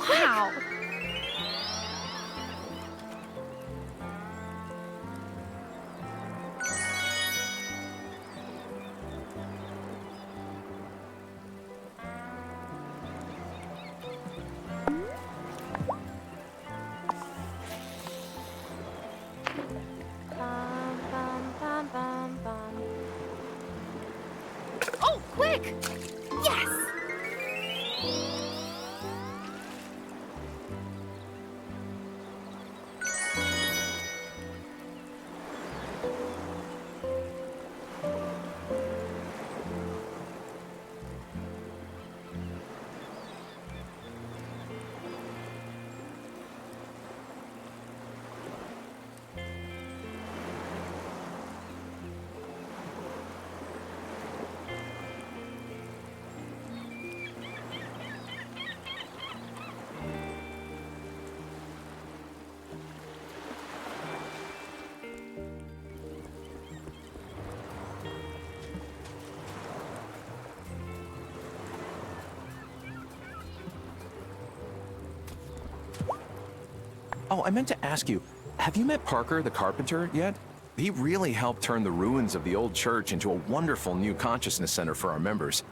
Wow. Oh, quick! Yes! Oh, I meant to ask you, have you met Parker, the carpenter, yet? He really helped turn the ruins of the old church into a wonderful new consciousness center for our members.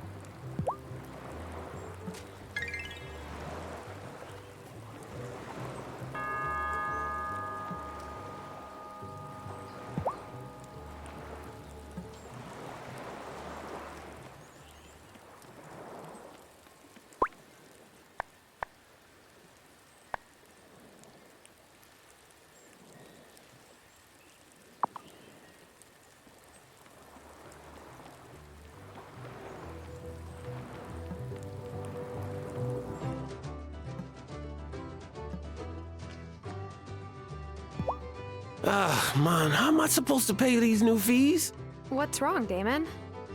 Man, how am I supposed to pay these new fees? What's wrong, Damon?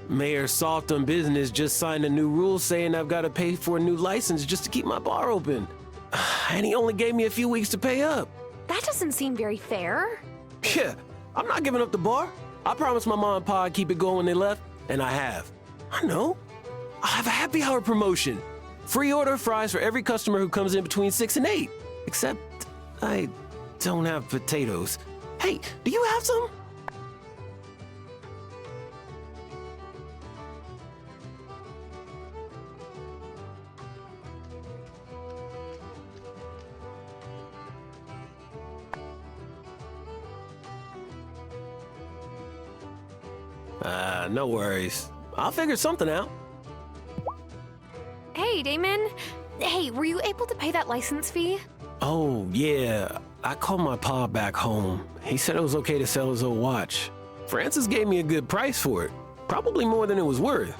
Mayor Soft on Business just signed a new rule saying I've got to pay for a new license just to keep my bar open. And he only gave me a few weeks to pay up. That doesn't seem very fair. Yeah, I'm not giving up the bar. I promised my mom and pa I'd keep it going when they left, and I have. I know. I have a happy hour promotion. Free order of fries for every customer who comes in between 6 and 8. Except I don't have potatoes. Hey, do you have some? No worries. I'll figure something out. Hey, Damon. Hey, were you able to pay that license fee? Oh, yeah. I called my pa back home. He said it was okay to sell his old watch. Francis gave me a good price for it. Probably more than it was worth.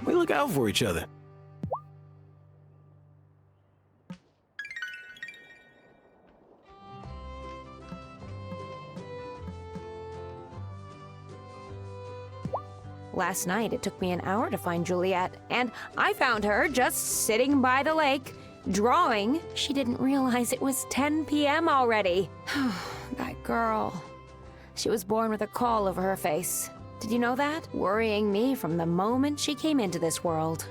We look out for each other. Last night, it took me an hour to find Juliet, and I found her just sitting by the lake, drawing. She didn't realize it was 10 p.m. already. That girl. She was born with a caul over her face. Did you know that? Worrying me from the moment she came into this world.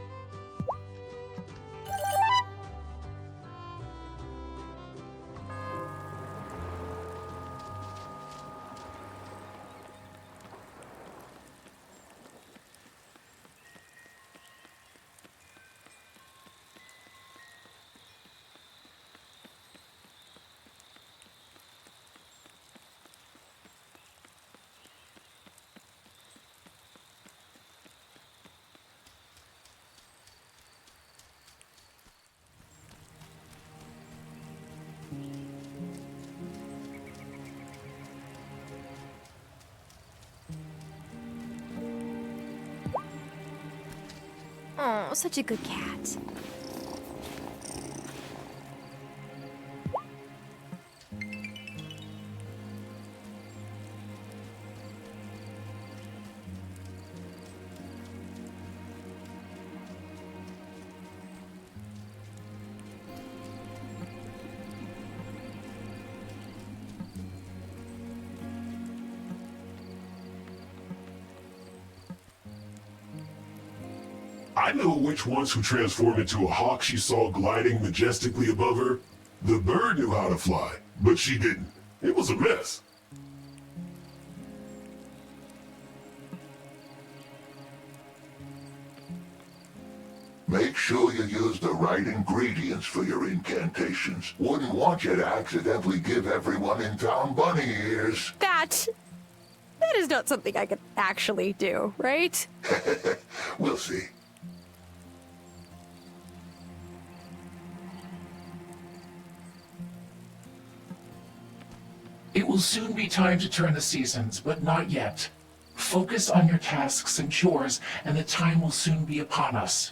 such a good cat. I know which ones who transformed into a hawk she saw gliding majestically above her. The bird knew how to fly, but she didn't. It was a mess. Make sure you use the right ingredients for your incantations. Wouldn't want you to accidentally give everyone in town bunny ears. That is not something I could actually do, right? We'll see. It will soon be time to turn the seasons, but not yet. Focus on your tasks and chores, and the time will soon be upon us.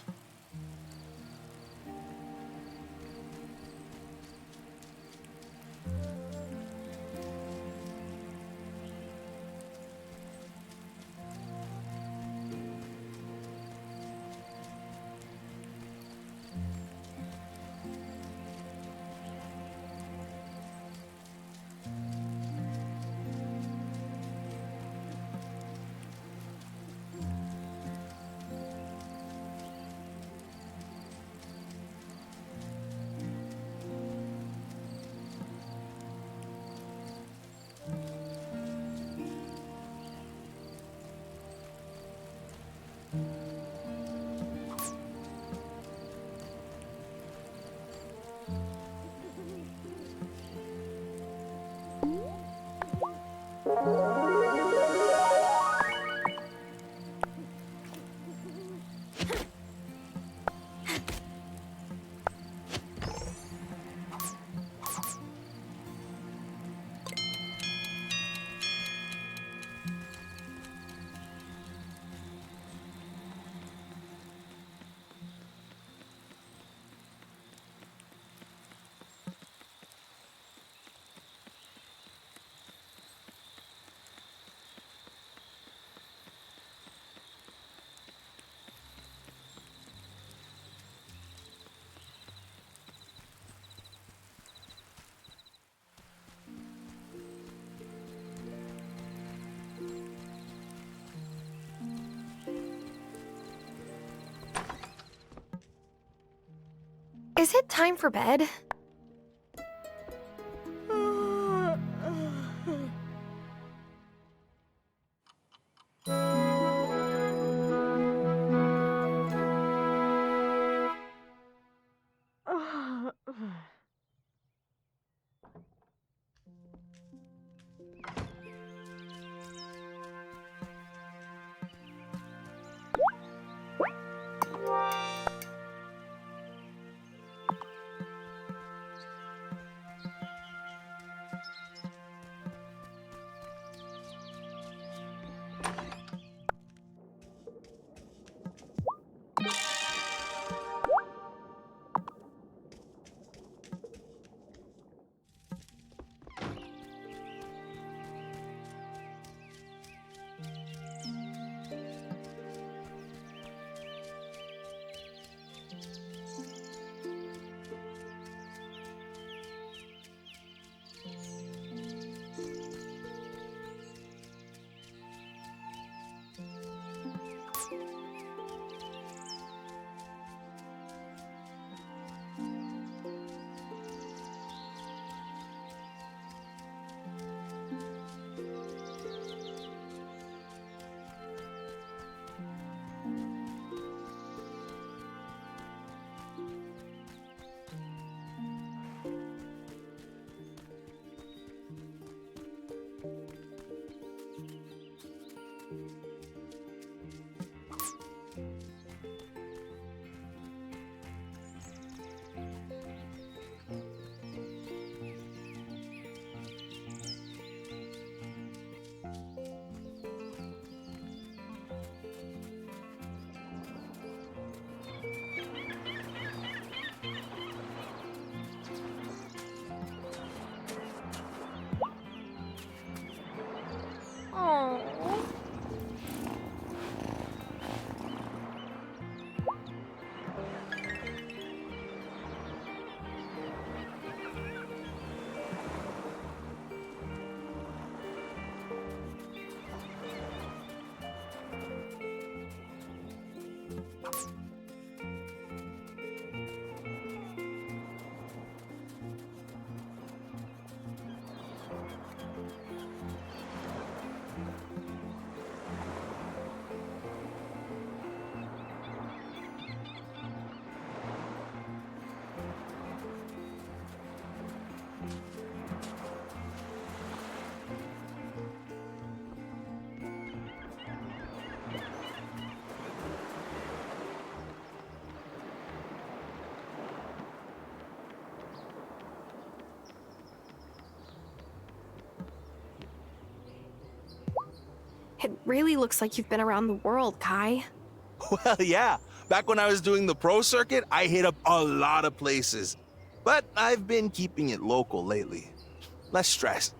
Is it time for bed? It really looks like you've been around the world, Kai. Well, yeah. Back when I was doing the pro circuit, I hit up a lot of places. But I've been keeping it local lately. Less stress.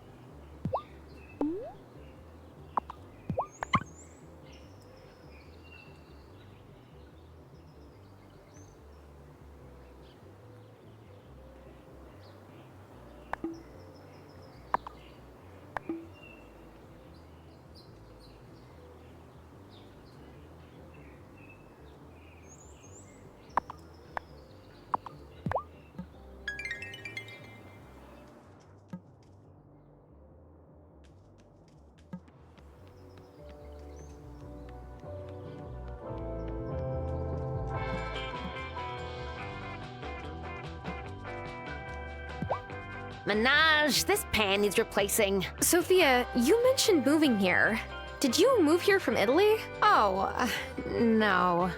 Menage, this pan needs replacing. Sophia, you mentioned moving here. Did you move here from Italy? Oh, no.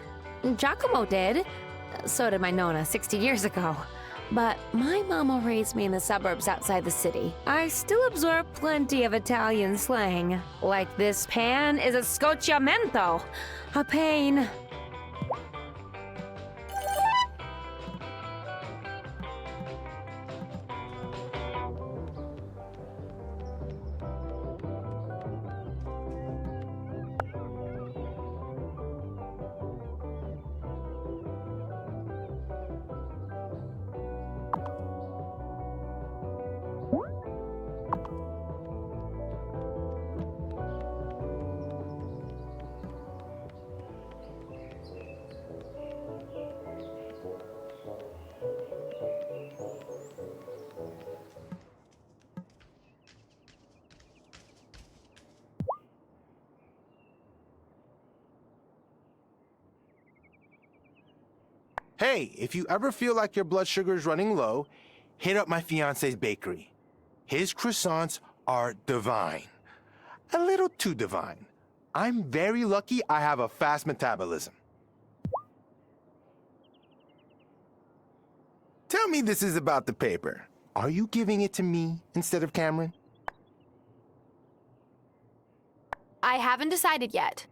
Giacomo did. So did my Nonna 60 years ago. But my mama raised me in the suburbs outside the city. I still absorb plenty of Italian slang. Like this pan is a scocciamento. A pain. Hey, if you ever feel like your blood sugar is running low, hit up my fiance's bakery. His croissants are divine. A little too divine. I'm very lucky I have a fast metabolism. Tell me this is about the paper. Are you giving it to me instead of Cameron? I haven't decided yet.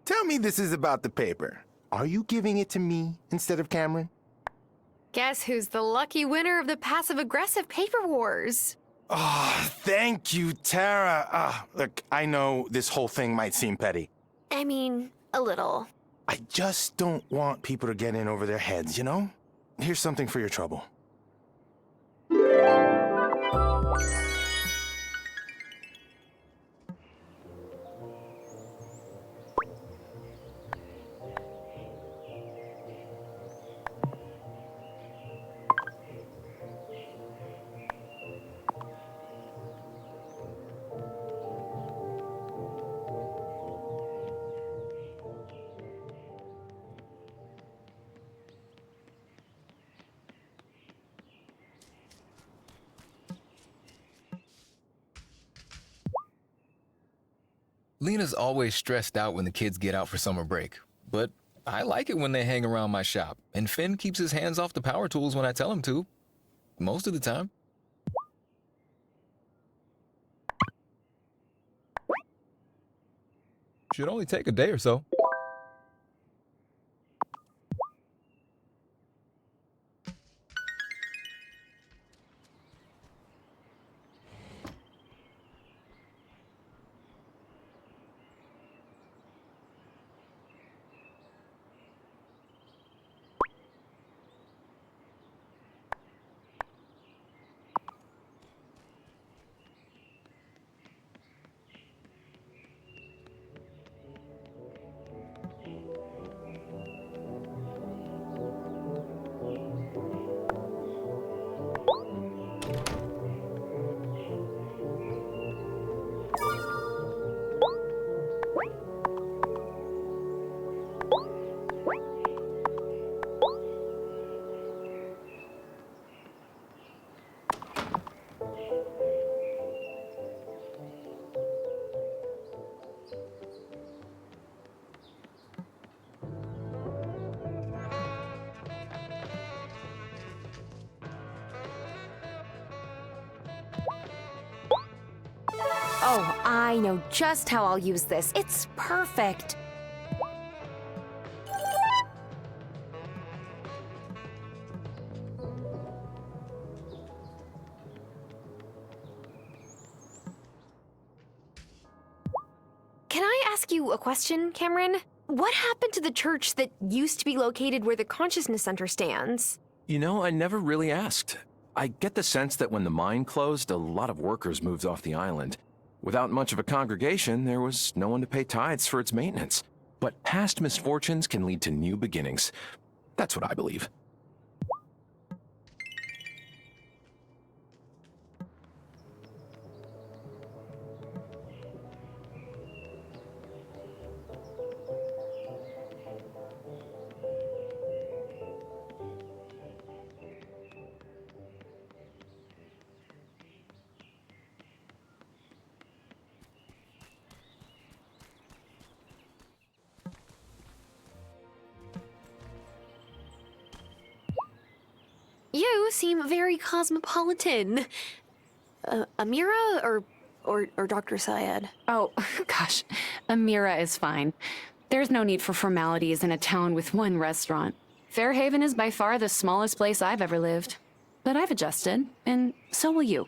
Tell me this is about the paper. Are you giving it to me instead of Cameron? Guess who's the lucky winner of the passive-aggressive paper wars? Oh, thank you, Tara. Look, I know this whole thing might seem petty. I mean, a little. I just don't want people to get in over their heads, you know? Here's something for your trouble. Lena's always stressed out when the kids get out for summer break, but I like it when they hang around my shop, and Finn keeps his hands off the power tools when I tell him to. Most of the time. Should only take a day or so. Oh, I know just how I'll use this. It's perfect. Can I ask you a question, Cameron? What happened to the church that used to be located where the Consciousness Center stands? You know, I never really asked. I get the sense that when the mine closed, a lot of workers moved off the island. Without much of a congregation, there was no one to pay tithes for its maintenance. But past misfortunes can lead to new beginnings. That's what I believe. You seem very cosmopolitan. Amira or Dr. Syed? Oh, gosh. Amira is fine. There's no need for formalities in a town with one restaurant. Fairhaven is by far the smallest place I've ever lived. But I've adjusted, and so will you.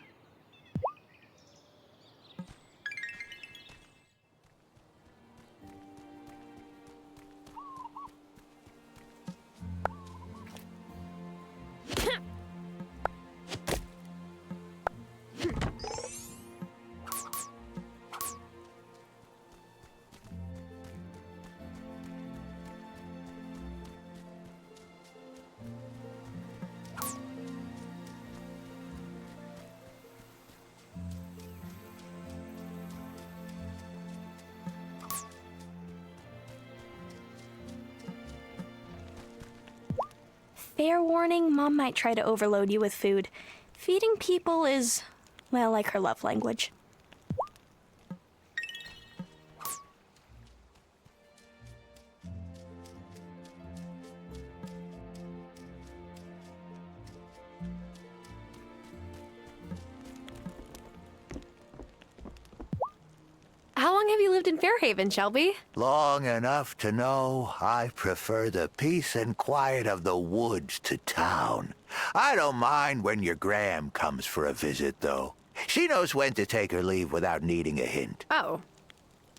Fair warning, Mom might try to overload you with food. Feeding people is, well, like her love language. How long have you lived in Fairhaven, Shelby? Long enough to know I prefer the peace and quiet of the woods to town. I don't mind when your Gram comes for a visit, though. She knows when to take her leave without needing a hint. Oh.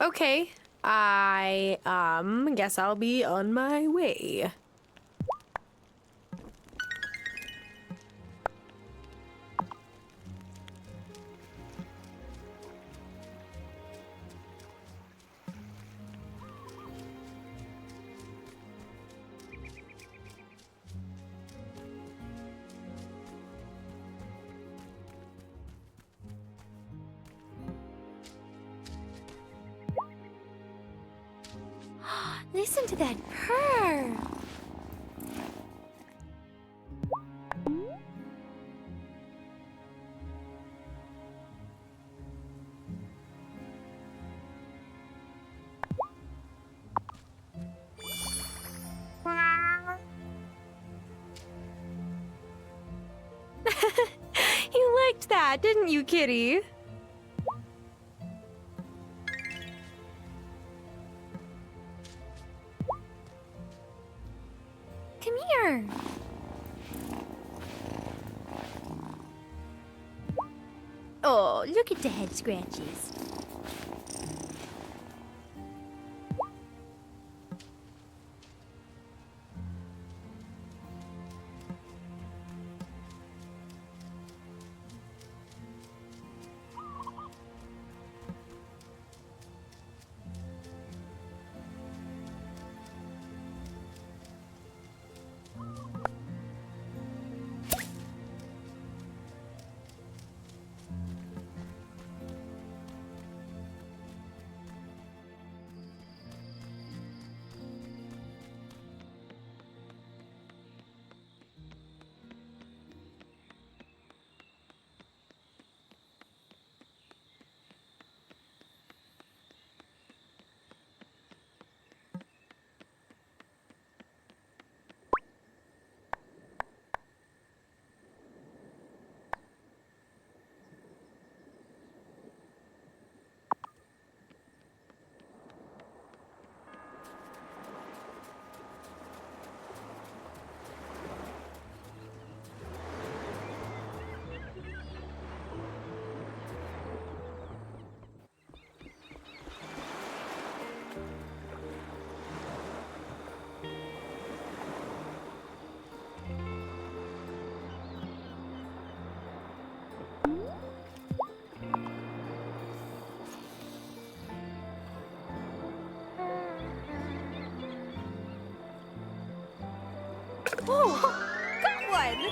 Okay. I, guess I'll be on my way. Listen to that purr. You liked that, didn't you, kitty? Come here. Oh, look at the head scratches. Oh, got one!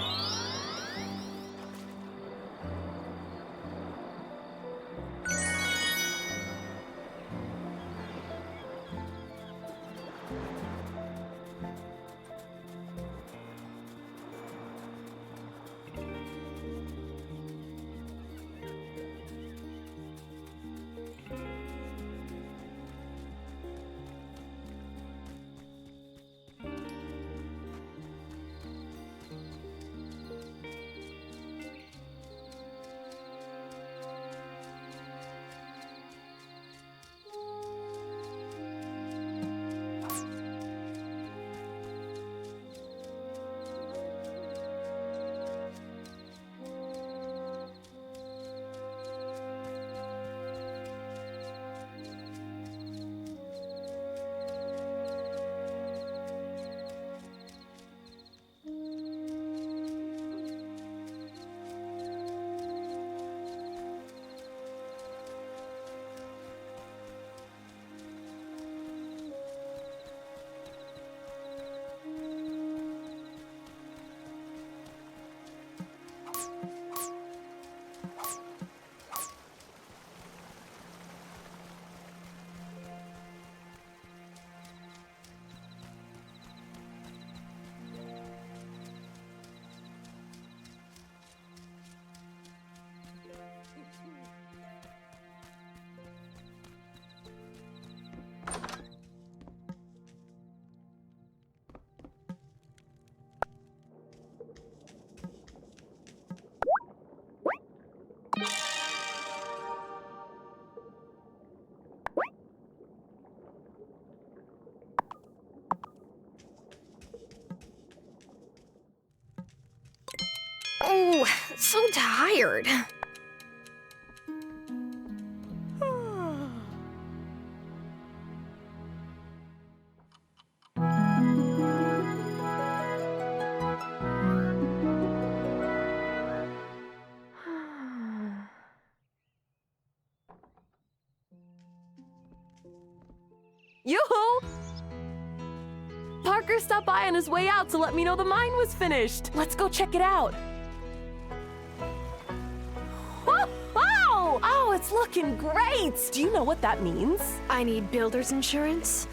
Oh, so tired. Yoo-hoo! Parker stopped by on his way out to let me know the mine was finished. Let's go check it out. Oh, it's looking great! Do you know what that means? I need builder's insurance.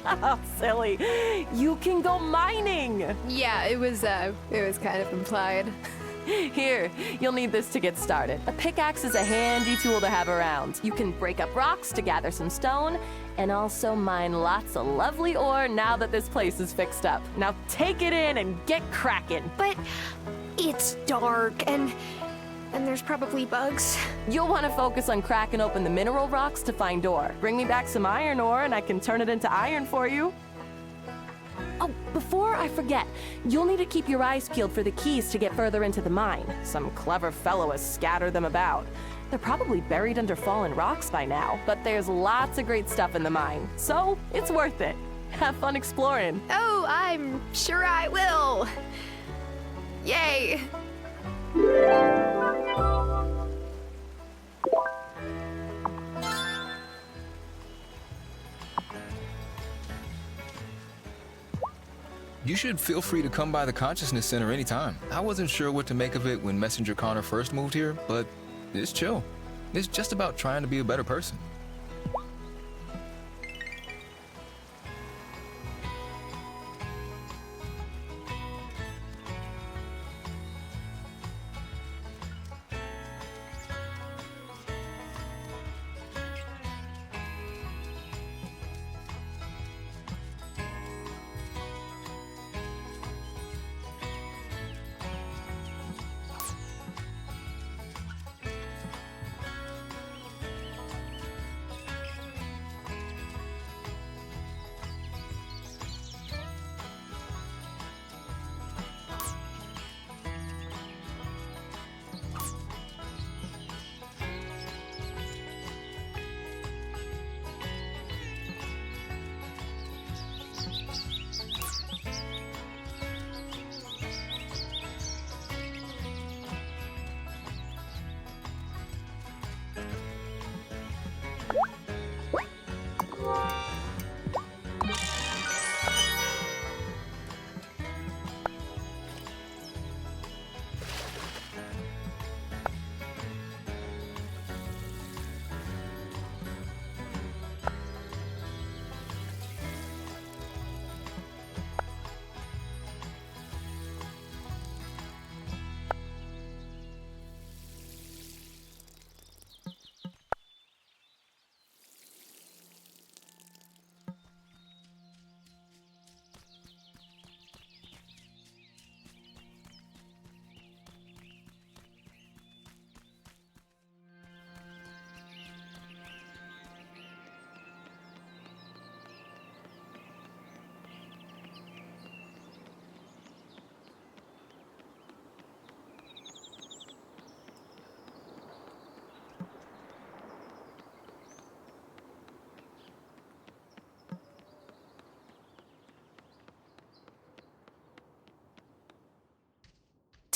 Oh, silly. You can go mining! Yeah, it was kind of implied. Here, you'll need this to get started. A pickaxe is a handy tool to have around. You can break up rocks to gather some stone, and also mine lots of lovely ore now that this place is fixed up. Now take it in and get cracking. But it's dark and there's probably bugs. You'll want to focus on cracking open the mineral rocks to find ore. Bring me back some iron ore and I can turn it into iron for you. Oh, before I forget, you'll need to keep your eyes peeled for the keys to get further into the mine. Some clever fellow has scattered them about. They're probably buried under fallen rocks by now, but there's lots of great stuff in the mine, so it's worth it. Have fun exploring. Oh, I'm sure I will. Yay. You should feel free to come by the Consciousness Center anytime. I wasn't sure what to make of it when Messenger Connor first moved here, but it's chill. It's just about trying to be a better person.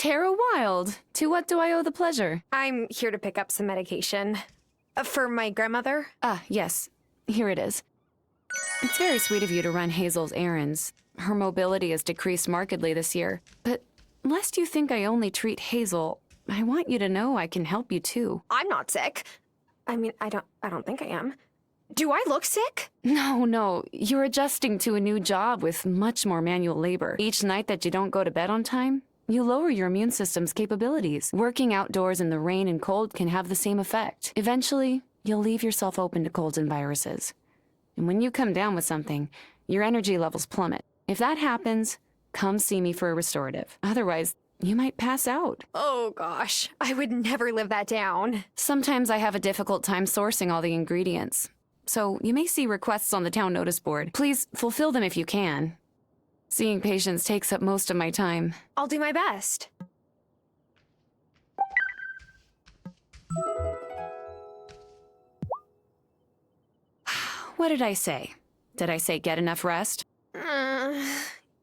Tara Wilde. To what do I owe the pleasure? I'm here to pick up some medication. For my grandmother? Ah, yes. Here it is. It's very sweet of you to run Hazel's errands. Her mobility has decreased markedly this year. But lest you think I only treat Hazel, I want you to know I can help you too. I'm not sick. I mean, I don't think I am. Do I look sick? No. You're adjusting to a new job with much more manual labor. Each night that you don't go to bed on time, you lower your immune system's capabilities. Working outdoors in the rain and cold can have the same effect. Eventually, you'll leave yourself open to colds and viruses. And when you come down with something, your energy levels plummet. If that happens, come see me for a restorative. Otherwise, you might pass out. Oh gosh, I would never live that down. Sometimes I have a difficult time sourcing all the ingredients. So you may see requests on the town notice board. Please fulfill them if you can. Seeing patients takes up most of my time. I'll do my best. What did I say? Did I say get enough rest?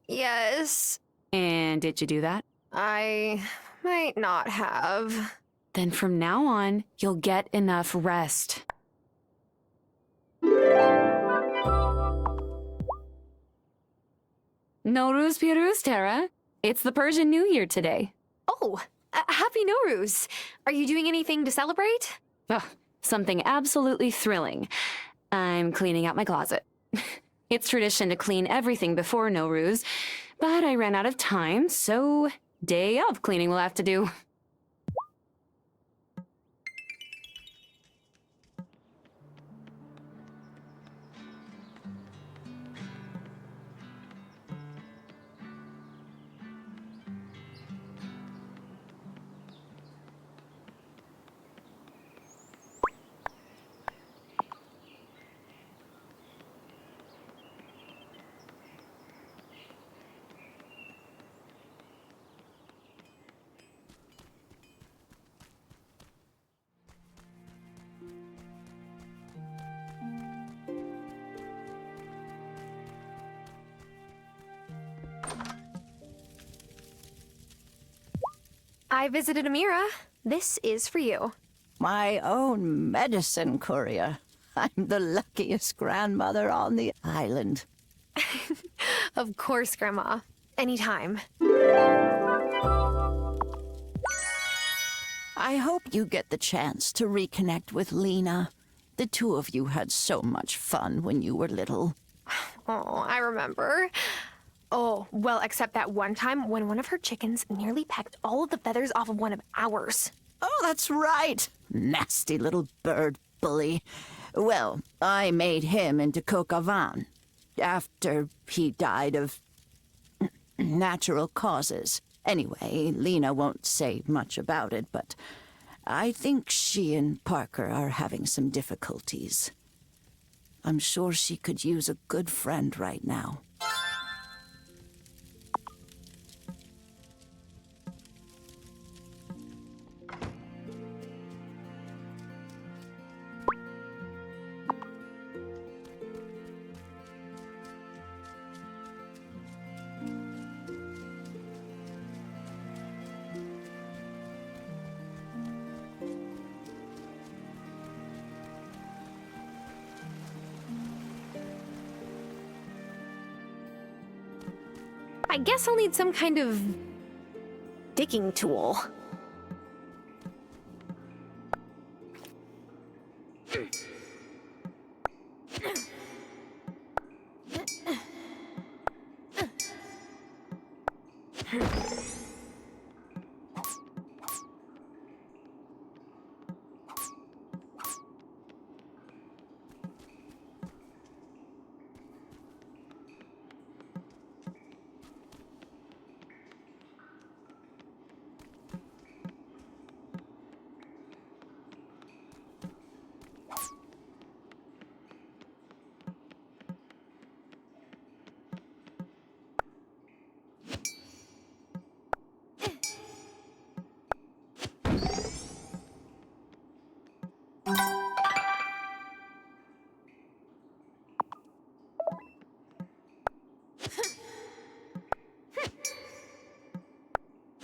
Yes. And did you do that? I might not have. Then from now on, you'll get enough rest. Nowruz Piruz, Tara. It's the Persian New Year today. Oh, happy Nowruz. Are you doing anything to celebrate? Oh, something absolutely thrilling. I'm cleaning out my closet. It's tradition to clean everything before Nowruz, but I ran out of time, so day of cleaning will have to do. I visited Amira. This is for you. My own medicine courier. I'm the luckiest grandmother on the island. Of course, Grandma. Anytime. I hope you get the chance to reconnect with Lena. The two of you had so much fun when you were little. Oh, I remember. Oh, well, except that one time when one of her chickens nearly pecked all of the feathers off of one of ours. Oh, that's right. Nasty little bird bully. Well, I made him into coq au vin after he died of natural causes. Anyway, Lena won't say much about it, but I think she and Parker are having some difficulties. I'm sure she could use a good friend right now. I guess I'll need some kind of digging tool.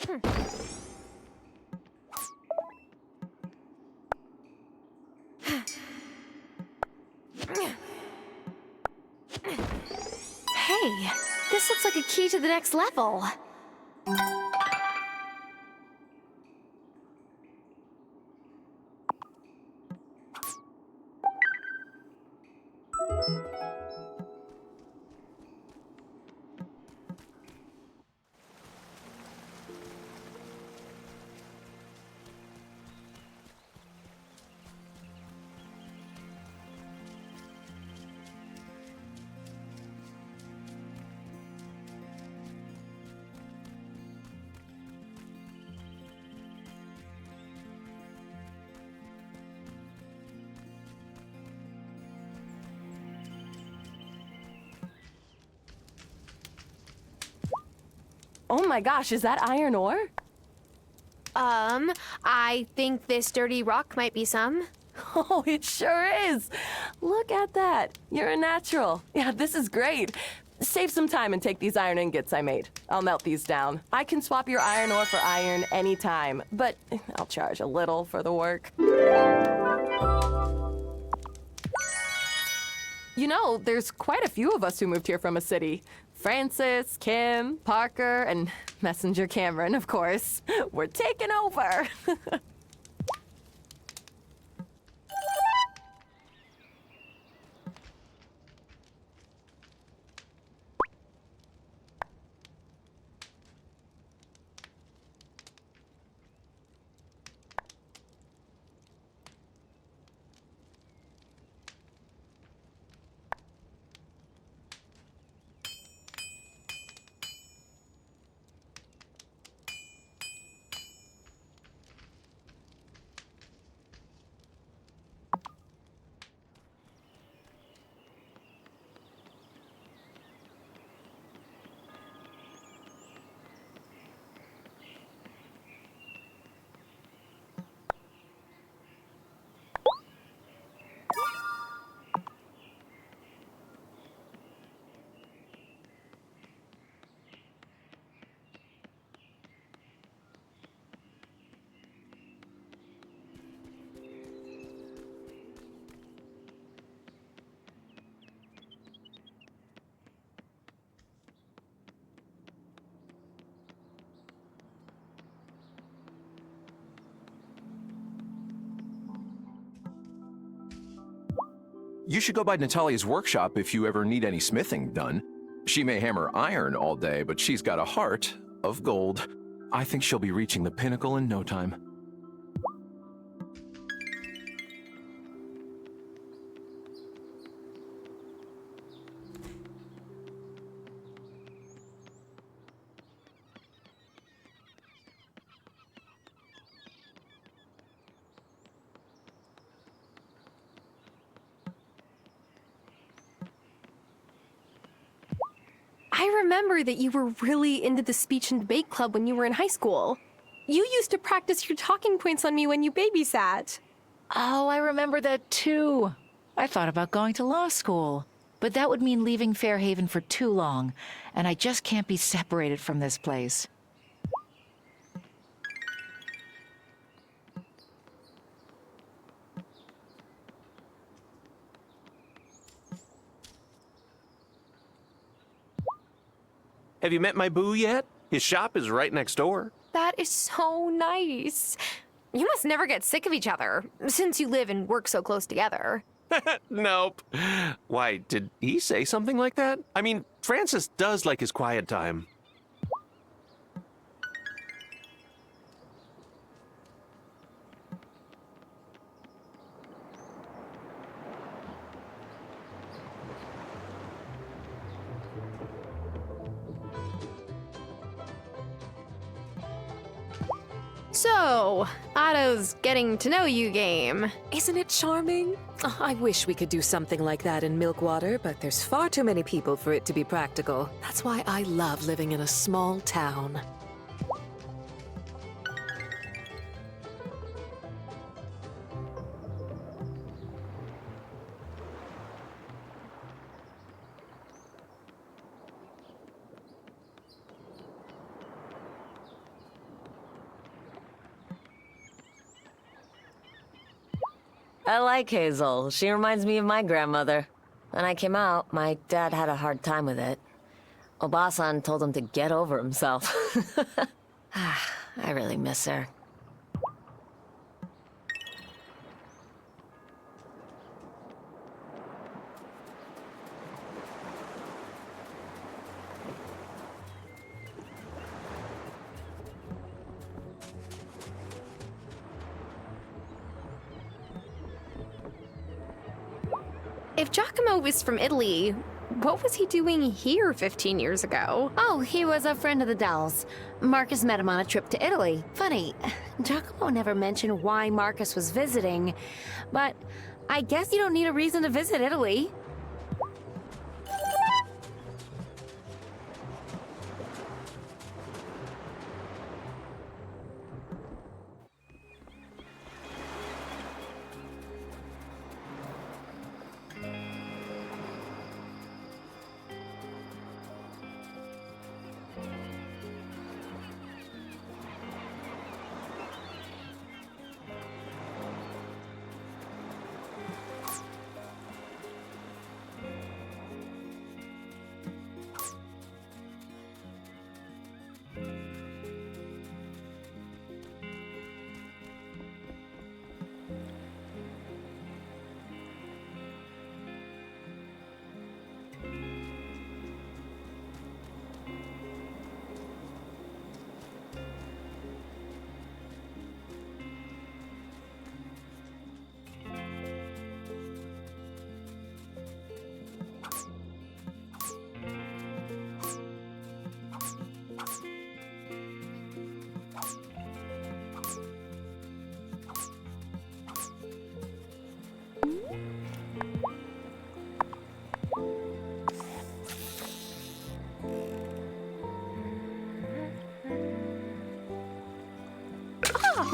Hey, this looks like a key to the next level. Oh my gosh, is that iron ore? I think this dirty rock might be some. Oh, it sure is. Look at that. You're a natural. Yeah, this is great. Save some time and take these iron ingots I made. I'll melt these down. I can swap your iron ore for iron anytime, but I'll charge a little for the work. You know, there's quite a few of us who moved here from a city. Francis, Kim, Parker, and Messenger Cameron, of course. We're taking over. You should go by Natalia's workshop if you ever need any smithing done. She may hammer iron all day, but she's got a heart of gold. I think she'll be reaching the pinnacle in no time. I remember that you were really into the speech and debate club when you were in high school. You used to practice your talking points on me when you babysat. Oh, I remember that too. I thought about going to law school, but that would mean leaving Fairhaven for too long, and I just can't be separated from this place. Have you met my boo yet? His shop is right next door. That is so nice. You must never get sick of each other, since you live and work so close together. Nope. Why, did he say something like that? I mean, Francis does like his quiet time. So, Otto's getting to know you game. Isn't it charming? Oh, I wish we could do something like that in Milkwater, but there's far too many people for it to be practical. That's why I love living in a small town. I like Hazel. She reminds me of my grandmother. When I came out, my dad had a hard time with it. Obasan told him to get over himself. I really miss her. If Giacomo was from Italy, what was he doing here 15 years ago? Oh, he was a friend of the Dowells. Marcus met him on a trip to Italy. Funny, Giacomo never mentioned why Marcus was visiting, but I guess you don't need a reason to visit Italy.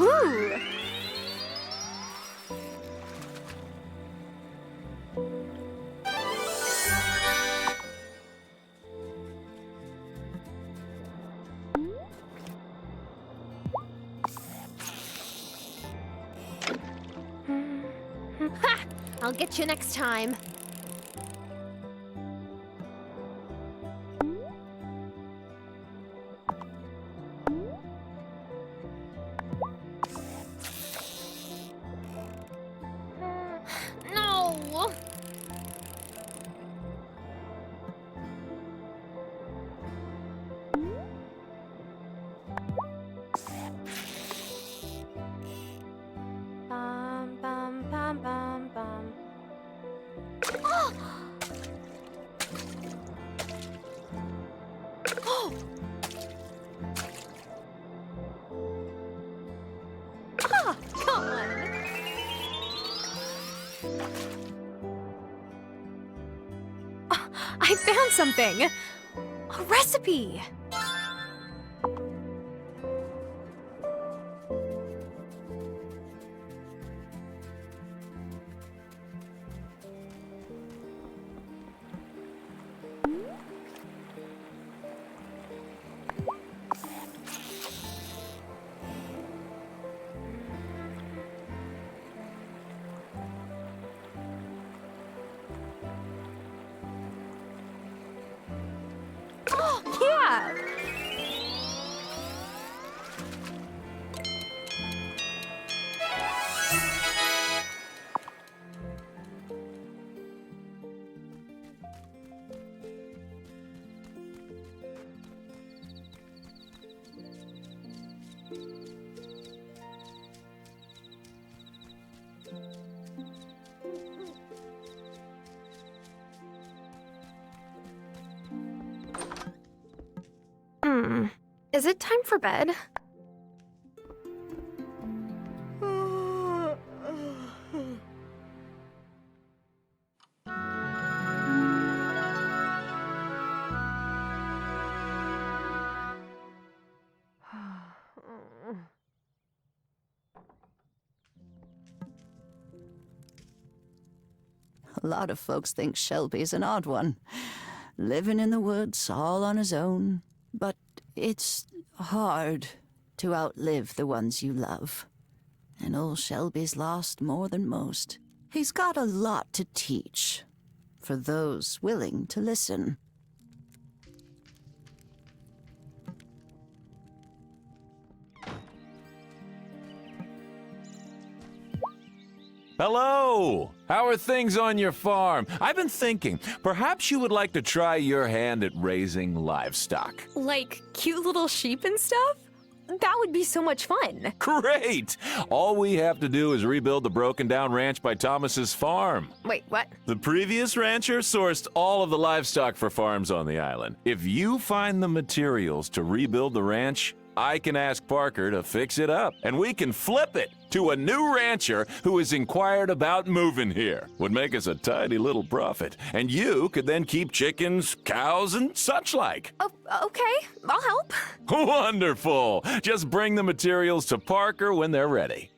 Ooh. Ha! I'll get you next time. No! Bum, bum, bum, bum, bum. Oh! Oh! Ah, come on. I found something! A recipe! Oh, yeah! Is it time for bed? A lot of folks think Shelby's an odd one, living in the woods all on his own. But it's hard to outlive the ones you love. And old Shelby's lost more than most. He's got a lot to teach, for those willing to listen. Hello! How are things on your farm? I've been thinking, perhaps you would like to try your hand at raising livestock. Like cute little sheep and stuff? That would be so much fun. Great! All we have to do is rebuild the broken down ranch by Thomas's farm. Wait, what? The previous rancher sourced all of the livestock for farms on the island. If you find the materials to rebuild the ranch, I can ask Parker to fix it up, and we can flip it to a new rancher who has inquired about moving here. Would make us a tiny little profit, and you could then keep chickens, cows, and such like. Oh, okay, I'll help. Wonderful! Just bring the materials to Parker when they're ready.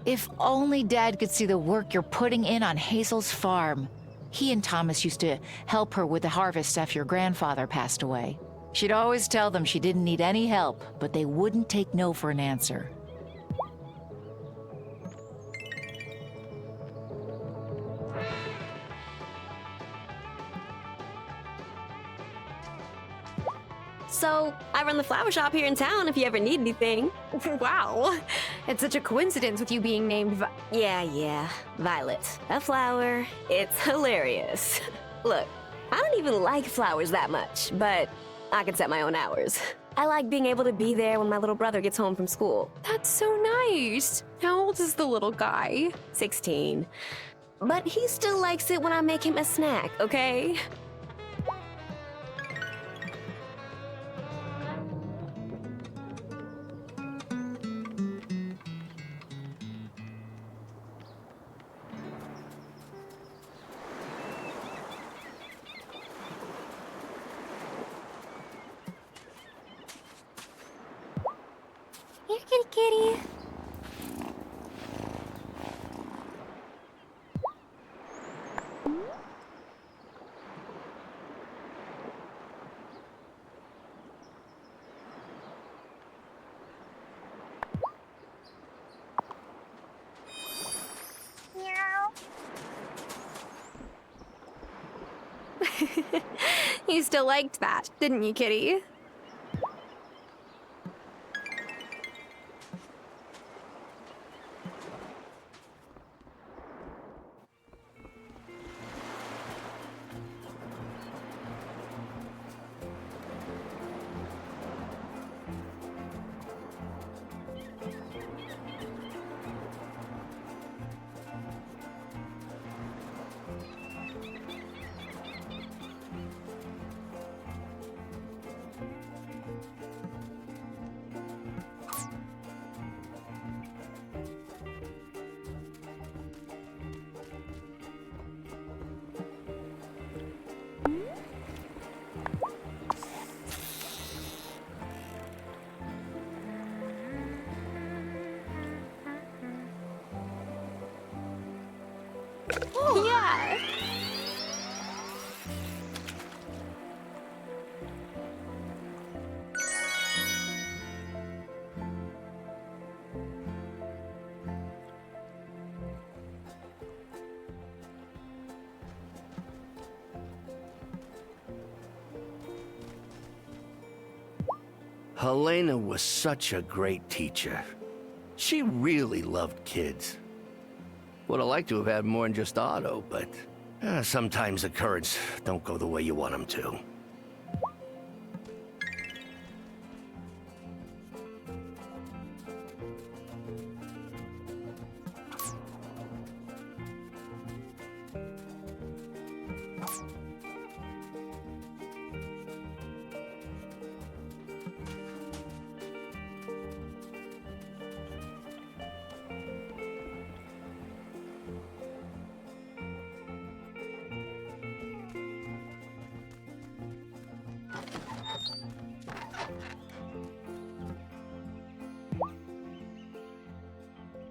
If only Dad could see the work you're putting in on Hazel's farm. He and Thomas used to help her with the harvest after your grandfather passed away. She'd always tell them she didn't need any help, but they wouldn't take no for an answer. So, I run the flower shop here in town if you ever need anything. Wow. It's such a coincidence with you being named Yeah. Violet. A flower. It's hilarious. Look, I don't even like flowers that much, but I can set my own hours. I like being able to be there when my little brother gets home from school. That's so nice. How old is the little guy? 16. But he still likes it when I make him a snack, okay? Here, kitty kitty. Meow. You still liked that, didn't you, Kitty? Yeah. Helena was such a great teacher. She really loved kids. Would have liked to have had more than just Otto, but sometimes the currents don't go the way you want them to.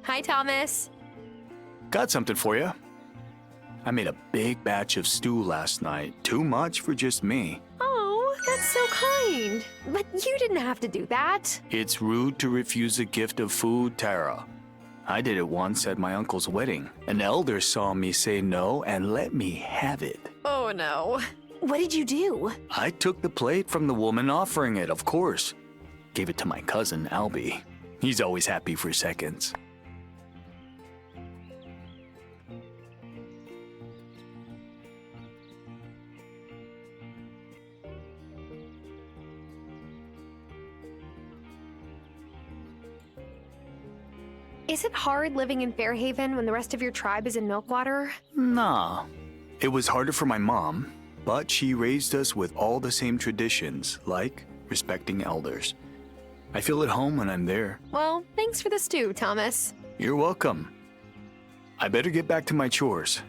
Hi, Thomas. Got something for you. I made a big batch of stew last night. Too much for just me. Oh, that's so kind. But you didn't have to do that. It's rude to refuse a gift of food, Tara. I did it once at my uncle's wedding. An elder saw me say no and let me have it. Oh, no. What did you do? I took the plate from the woman offering it, of course. Gave it to my cousin, Albie. He's always happy for seconds. Is it hard living in Fairhaven when the rest of your tribe is in Milkwater? Nah. It was harder for my mom, but she raised us with all the same traditions, like respecting elders. I feel at home when I'm there. Well, thanks for the stew, Thomas. You're welcome. I better get back to my chores.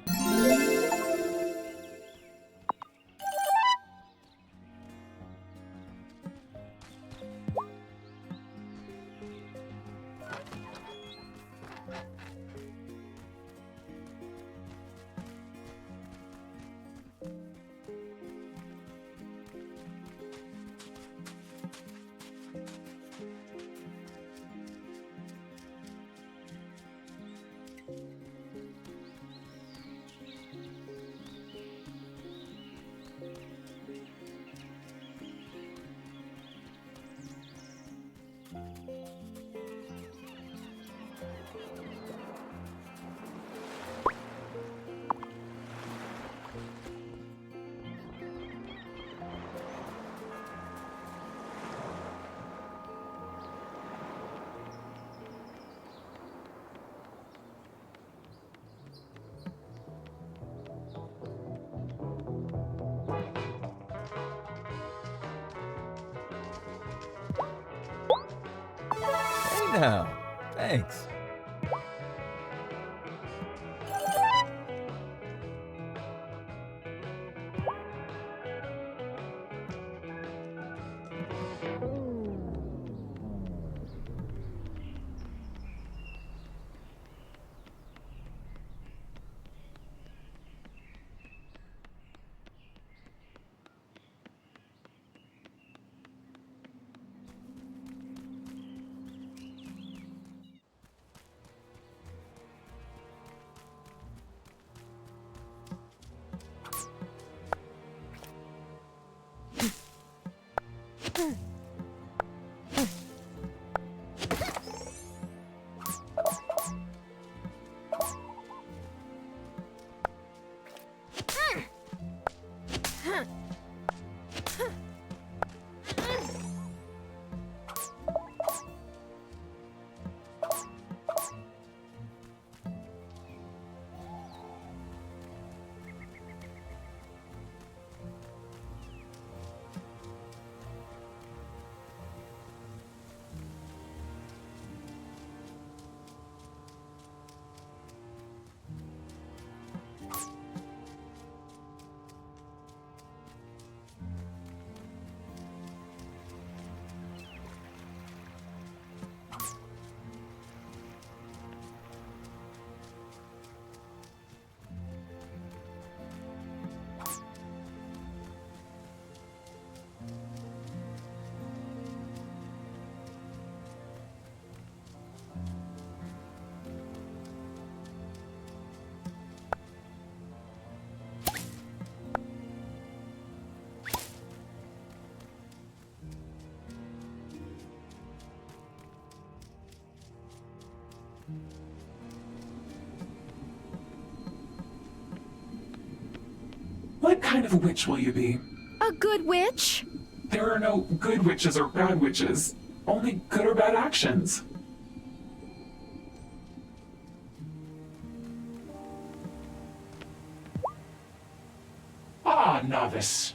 Now, thanks. What kind of a witch will you be? A good witch? There are no good witches or bad witches, only good or bad actions. Ah, novice.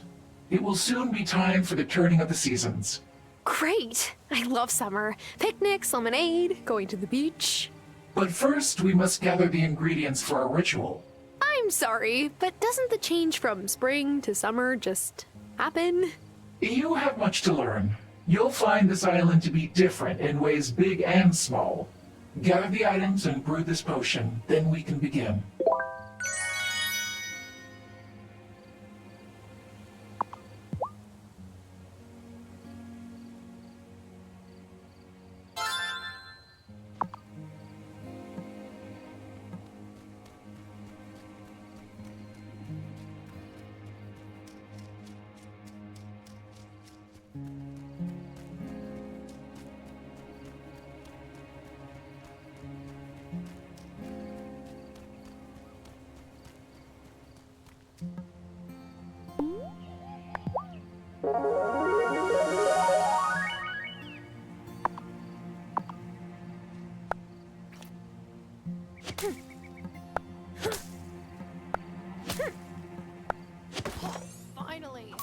It will soon be time for the turning of the seasons. Great! I love summer. Picnics, lemonade, going to the beach. But first, we must gather the ingredients for our ritual. I'm sorry, but doesn't the change from spring to summer just happen? You have much to learn. You'll find this island to be different in ways big and small. Gather the items and brew this potion, then we can begin. Finally!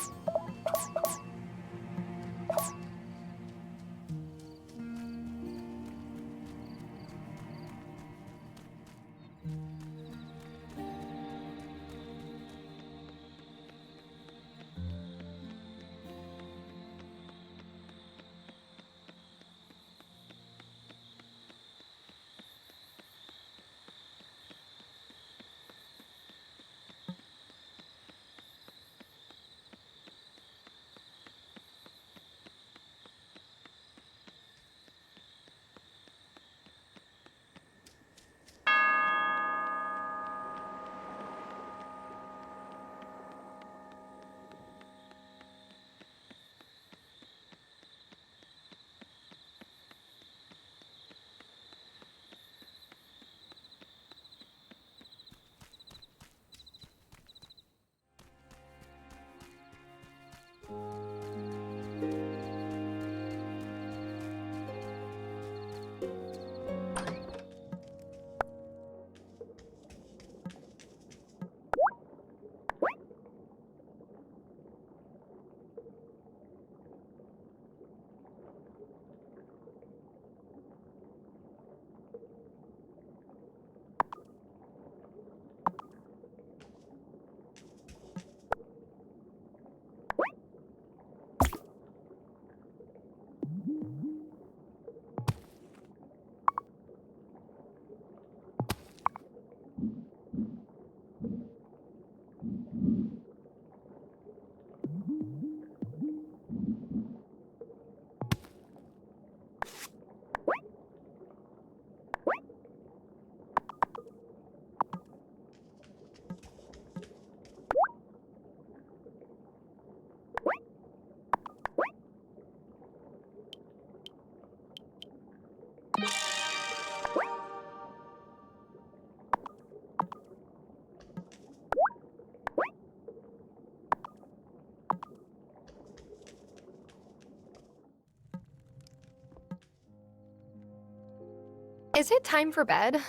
Is it time for bed?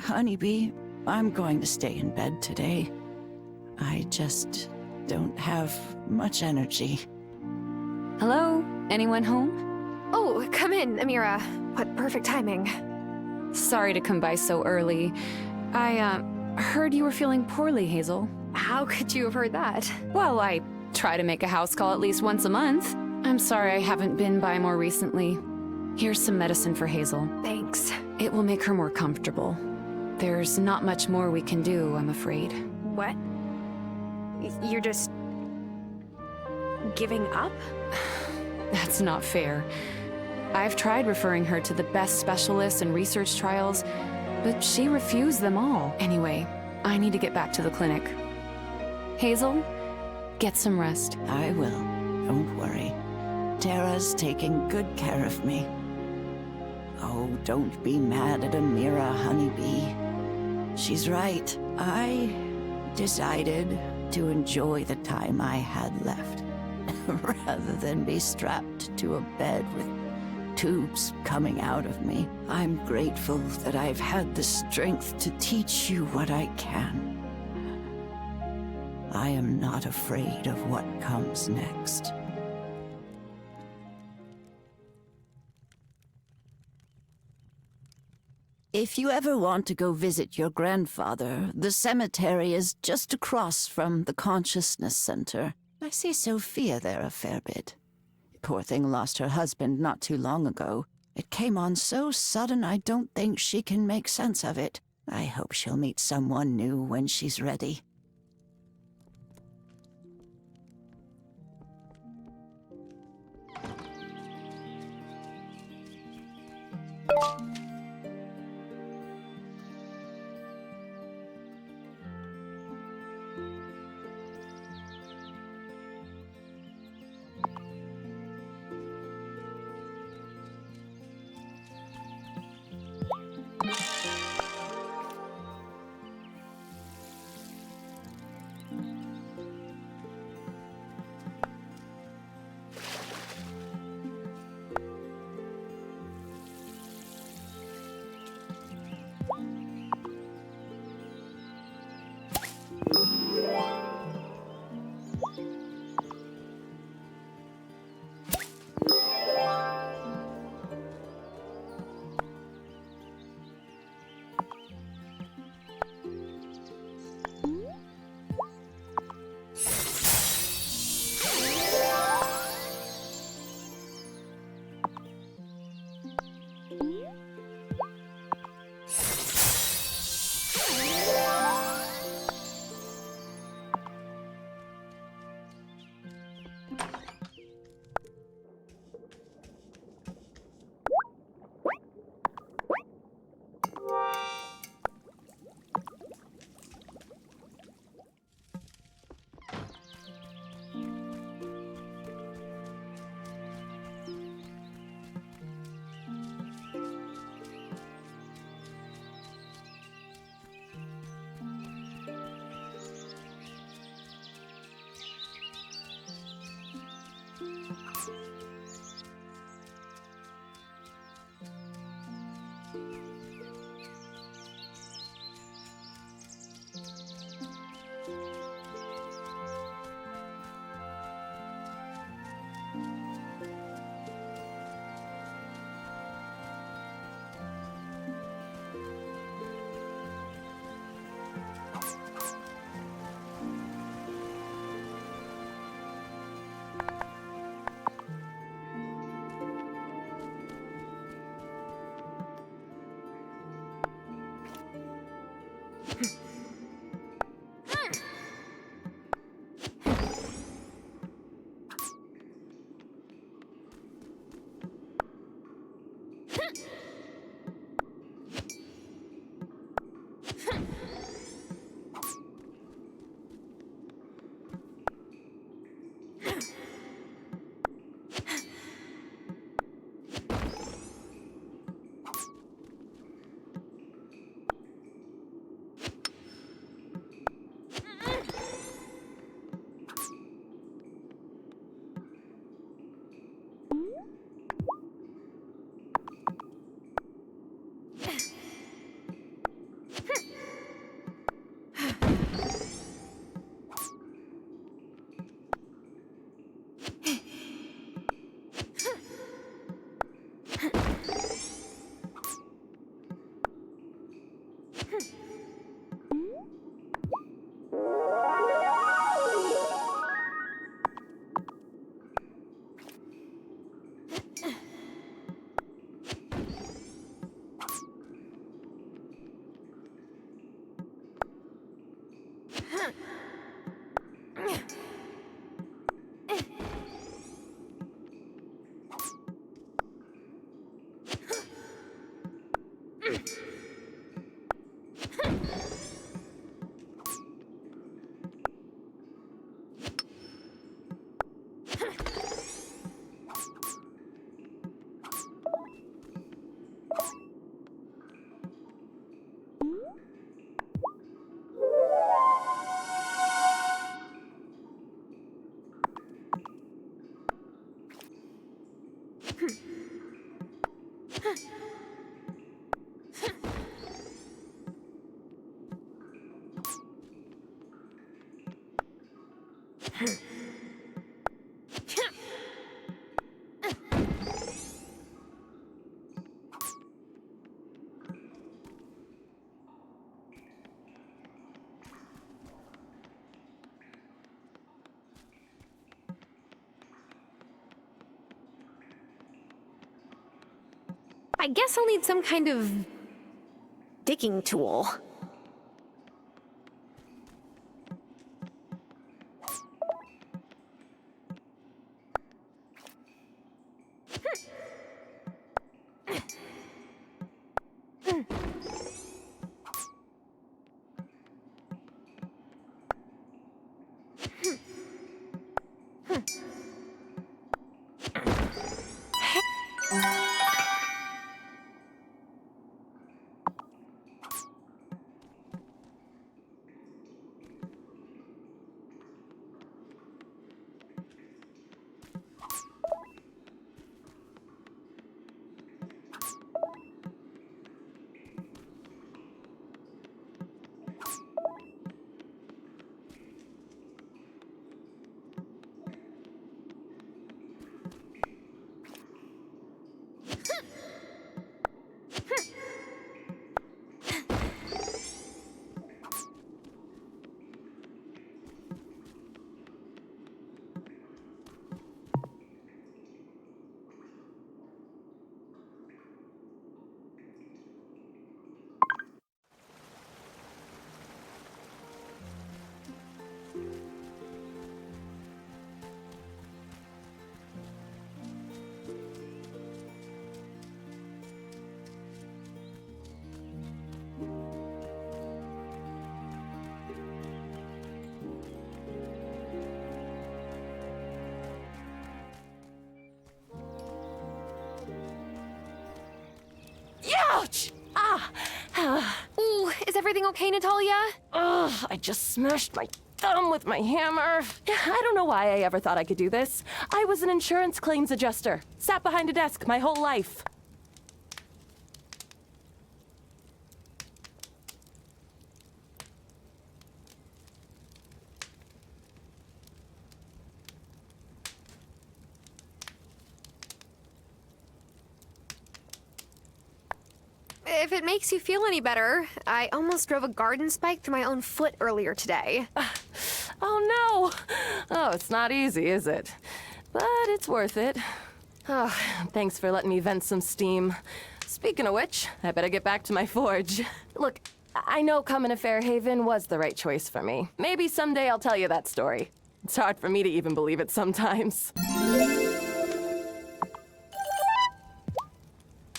Honeybee, I'm going to stay in bed today. I just don't have much energy. Hello? Anyone home? Oh, come in, Amira. What perfect timing. Sorry to come by so early. I, heard you were feeling poorly, Hazel. How could you have heard that? Well, I try to make a house call at least once a month. I'm sorry I haven't been by more recently. Here's some medicine for Hazel. Thanks. It will make her more comfortable. There's not much more we can do, I'm afraid. What? You're just... giving up? That's not fair. I've tried referring her to the best specialists and research trials, but she refused them all. Anyway, I need to get back to the clinic. Hazel, get some rest. I will. Don't worry. Tara's taking good care of me. Oh, don't be mad at Amira, honeybee. She's right. I decided to enjoy the time I had left, rather than be strapped to a bed with tubes coming out of me. I'm grateful that I've had the strength to teach you what I can. I am not afraid of what comes next. If you ever want to go visit your grandfather, the cemetery is just across from the Consciousness Center. I see Sophia there a fair bit. Poor thing lost her husband not too long ago. It came on so sudden I don't think she can make sense of it. I hope she'll meet someone new when she's ready. I guess I'll need some kind of digging tool. Ouch! Ooh, is everything okay, Natalia? Ugh, I just smashed my thumb with my hammer. I don't know why I ever thought I could do this. I was an insurance claims adjuster. Sat behind a desk my whole life. If it makes you feel any better, I almost drove a garden spike through my own foot earlier today. Oh no! Oh, it's not easy, is it? But it's worth it. Oh, thanks for letting me vent some steam. Speaking of which, I better get back to my forge. Look, I know coming to Fairhaven was the right choice for me. Maybe someday I'll tell you that story. It's hard for me to even believe it sometimes.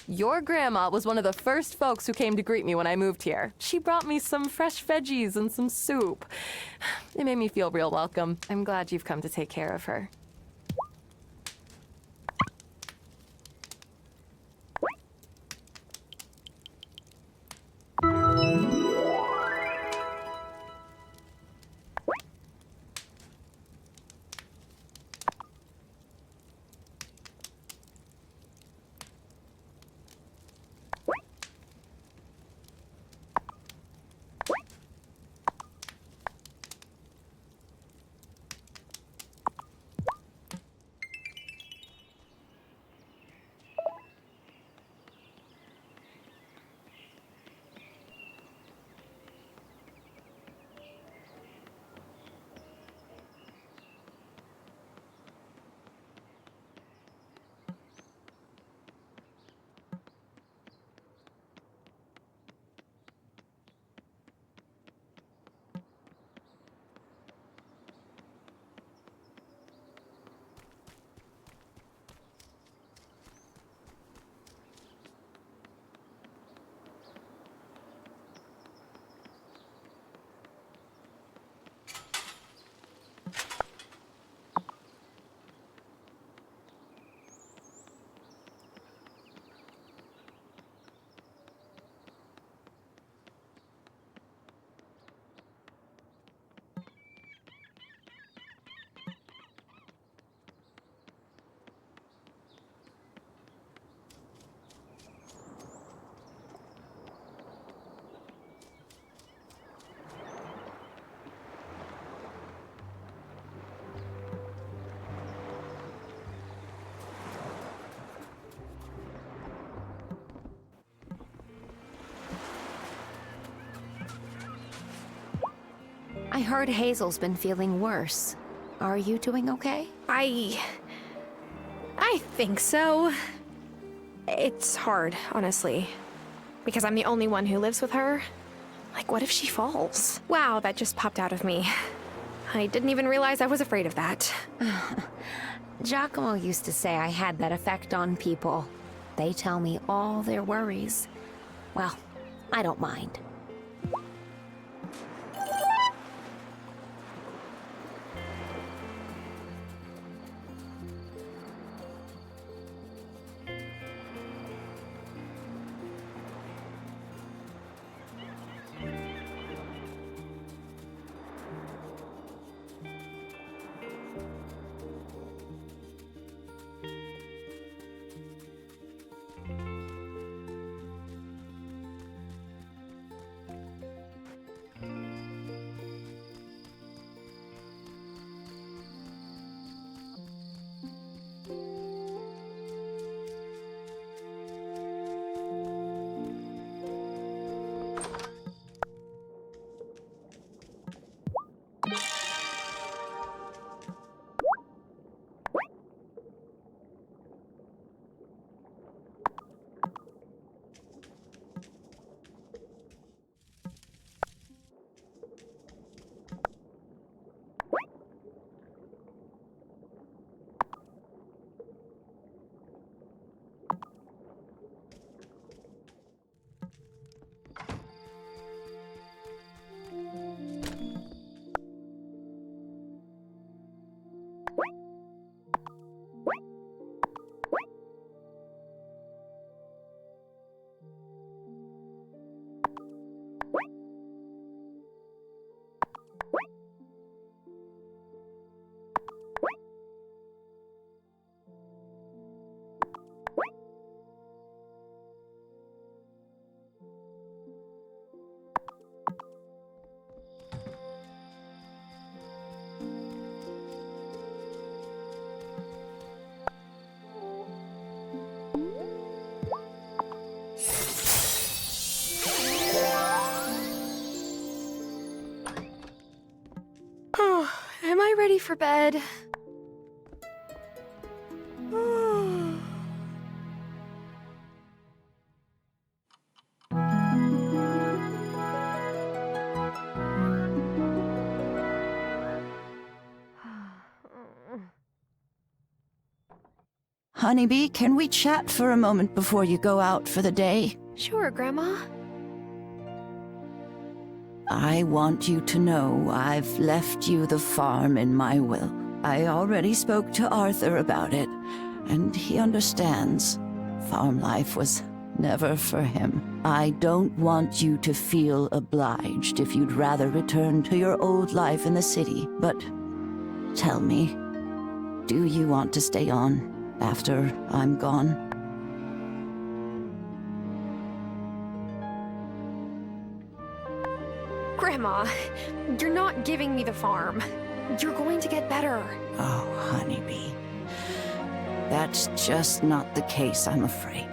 Your grandma was one of the first folks who came to greet me when I moved here. She brought me some fresh veggies and some soup. It made me feel real welcome. I'm glad you've come to take care of her. I heard Hazel's been feeling worse. Are you doing okay? I think so. It's hard, honestly. Because I'm the only one who lives with her. Like, what if she falls? Wow, that just popped out of me. I didn't even realize I was afraid of that. Giacomo used to say I had that effect on people. They tell me all their worries. Well, I don't mind. Am I ready for bed? Honeybee, can we chat for a moment before you go out for the day? Sure, Grandma. I want you to know I've left you the farm in my will. I already spoke to Arthur about it, and he understands. Farm life was never for him. I don't want you to feel obliged if you'd rather return to your old life in the city, but tell me, do you want to stay on after I'm gone? Grandma, you're not giving me the farm. You're going to get better. Oh, Honeybee. That's just not the case, I'm afraid.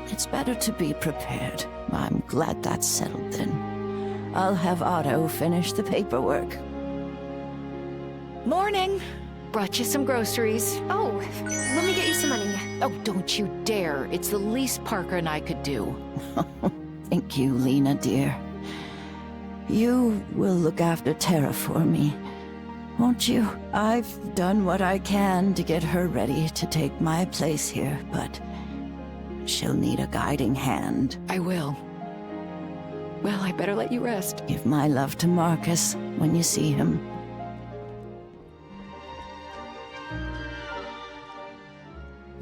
It's better to be prepared. I'm glad that's settled then. I'll have Otto finish the paperwork. Morning. Brought you some groceries. Oh, let me get you some money. Oh, don't you dare. It's the least Parker and I could do. Thank you, Lena, dear. You will look after Tara for me, won't you? I've done what I can to get her ready to take my place here, but she'll need a guiding hand. I will. Well, I better let you rest. Give my love to Marcus when you see him.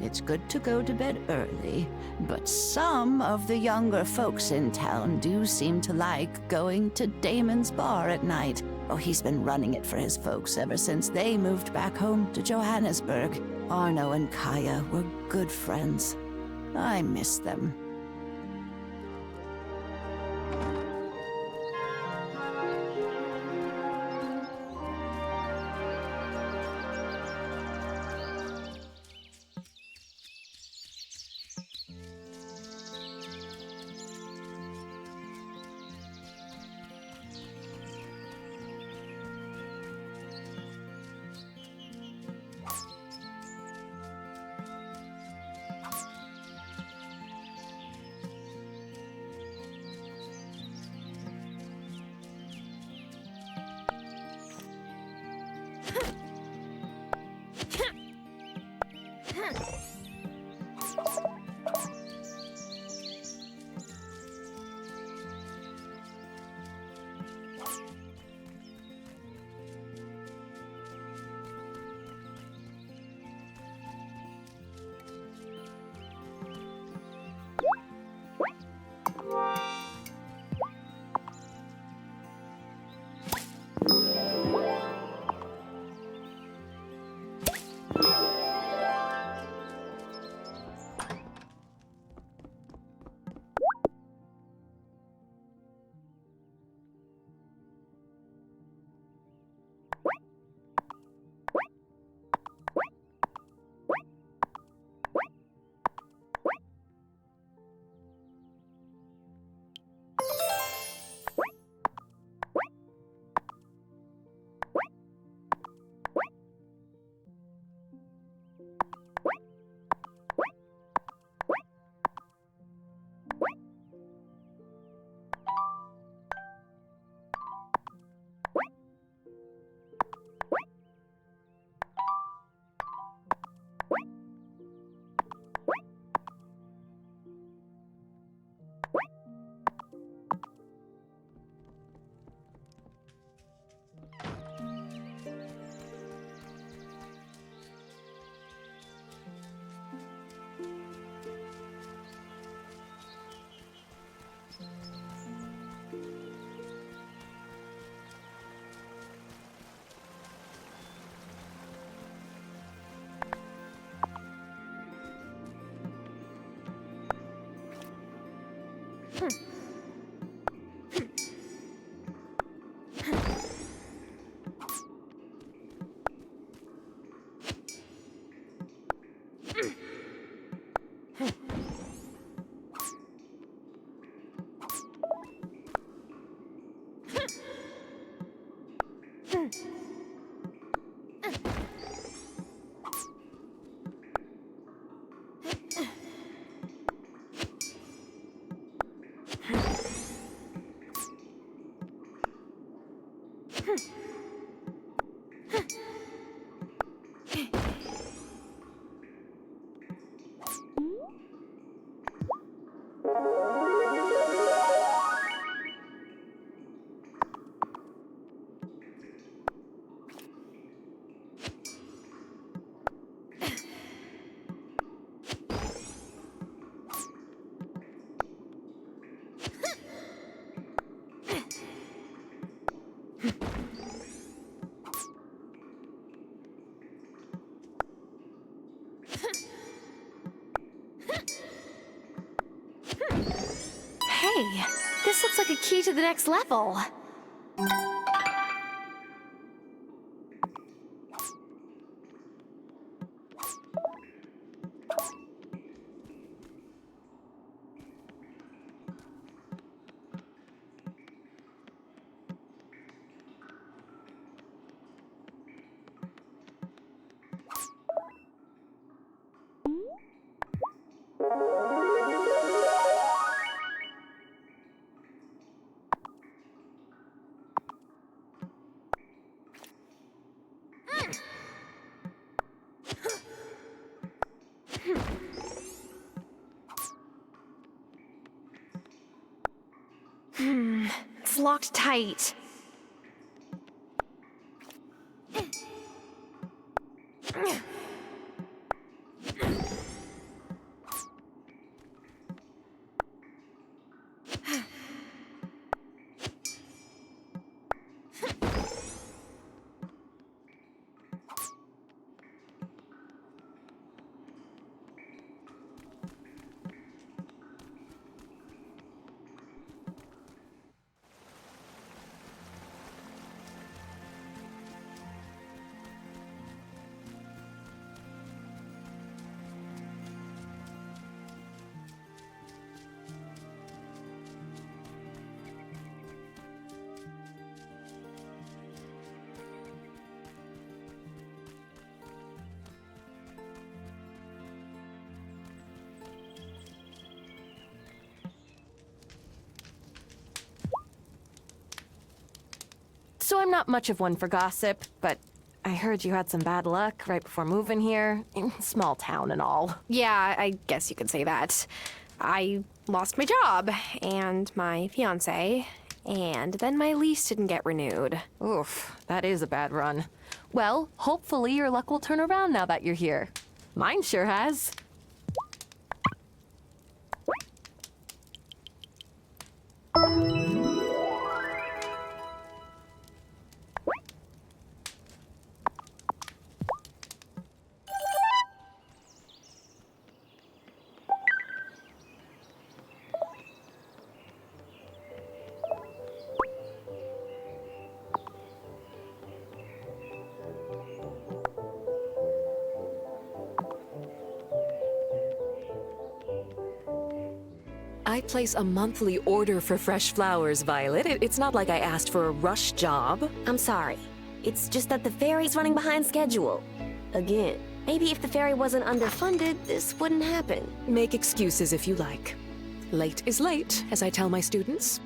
It's good to go to bed early, but some of the younger folks in town do seem to like going to Damon's bar at night. Oh, he's been running it for his folks ever since they moved back home to Johannesburg. Arno and Kaya were good friends. I miss them. Hey, this looks like a key to the next level. It's locked tight. So I'm not much of one for gossip, but I heard you had some bad luck right before moving here. Small town and all. Yeah, I guess you could say that. I lost my job, and my fiancé, and then my lease didn't get renewed. Oof, that is a bad run. Well, hopefully your luck will turn around now that you're here. Mine sure has. I place a monthly order for fresh flowers, Violet. It's not like I asked for a rush job. I'm sorry. It's just that the ferry's running behind schedule. Again. Maybe if the ferry wasn't underfunded, this wouldn't happen. Make excuses if you like. Late is late, as I tell my students.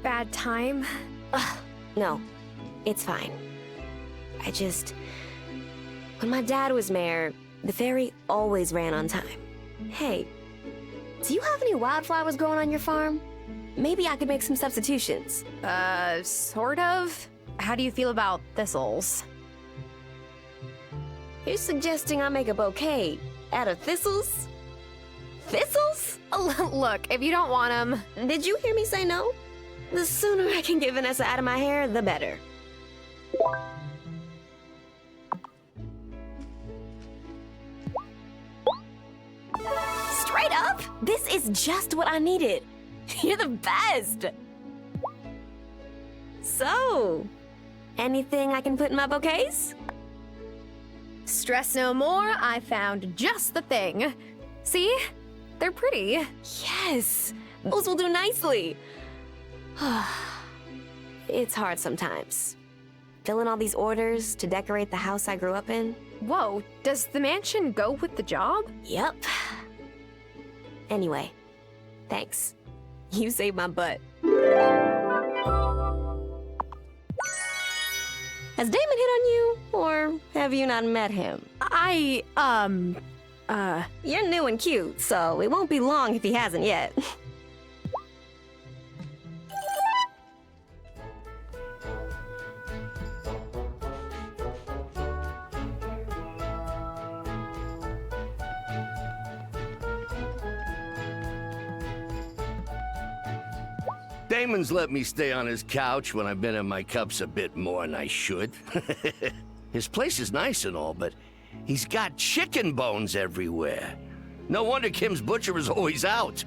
Bad time? Ugh, no. It's fine. When my dad was mayor, the ferry always ran on time. Hey, do you have any wildflowers growing on your farm? Maybe I could make some substitutions. Sort of. How do you feel about thistles? You're suggesting I make a bouquet out of thistles? Thistles? Look, if you don't want them... Did you hear me say no? The sooner I can get Vanessa out of my hair, the better. Straight up, this is just what I needed. You're the best. So, anything I can put in my bouquets? Stress no more, I found just the thing. See? They're pretty. Yes, those will do nicely. It's hard sometimes. Filling all these orders to decorate the house I grew up in. Whoa, does the mansion go with the job? Yep. Anyway, thanks. You saved my butt. Has Damon hit on you, or have you not met him? You're new and cute, so it won't be long if he hasn't yet. Damon's let me stay on his couch when I've been in my cups a bit more than I should. His place is nice and all, but he's got chicken bones everywhere. No wonder Kim's butcher is always out.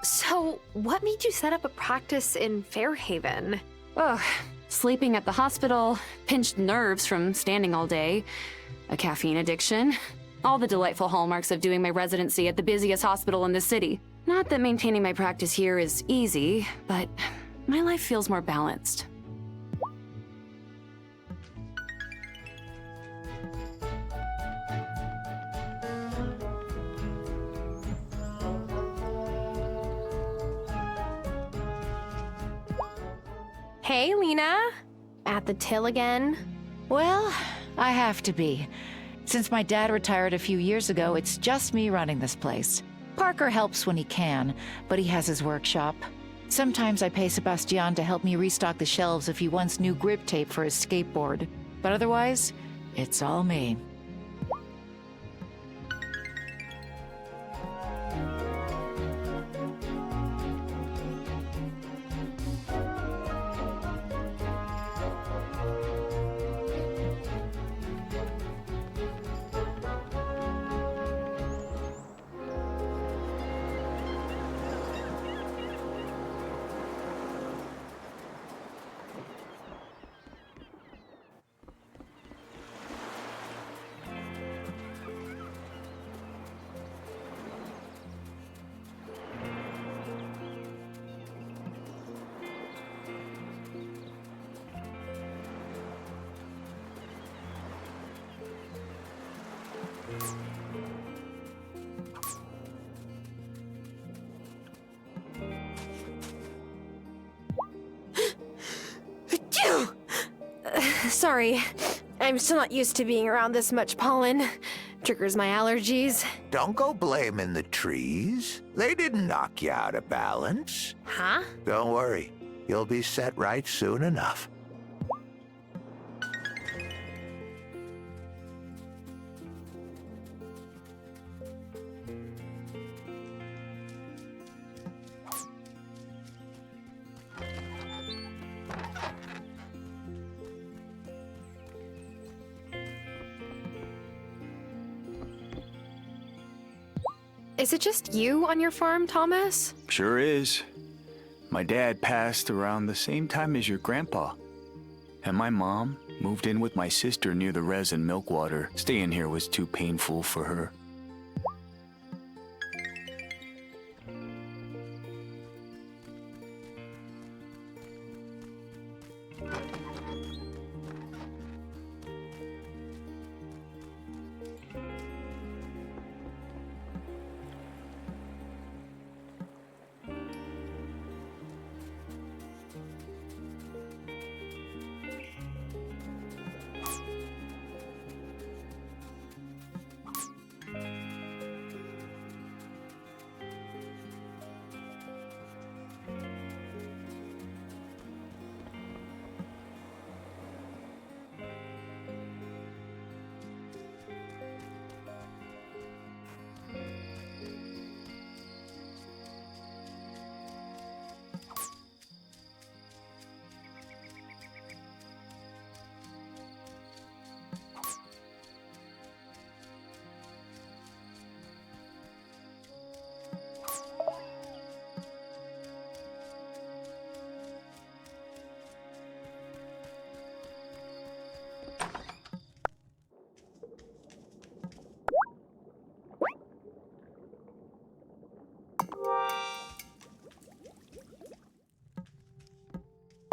So, what made you set up a practice in Fairhaven? Ugh, sleeping at the hospital, pinched nerves from standing all day, a caffeine addiction. All the delightful hallmarks of doing my residency at the busiest hospital in the city. Not that maintaining my practice here is easy, but my life feels more balanced. Hey, Lena. At the till again? Well, I have to be. Since my dad retired a few years ago, it's just me running this place. Parker helps when he can, but he has his workshop. Sometimes I pay Sebastian to help me restock the shelves if he wants new grip tape for his skateboard. But otherwise, it's all me. Sorry, I'm still not used to being around this much pollen. Triggers my allergies. Don't go blaming the trees. They didn't knock you out of balance. Huh? Don't worry. You'll be set right soon enough. Is it just you on your farm, Thomas? Sure is. My dad passed around the same time as your grandpa. And my mom moved in with my sister near the res and Milkwater. Staying here was too painful for her.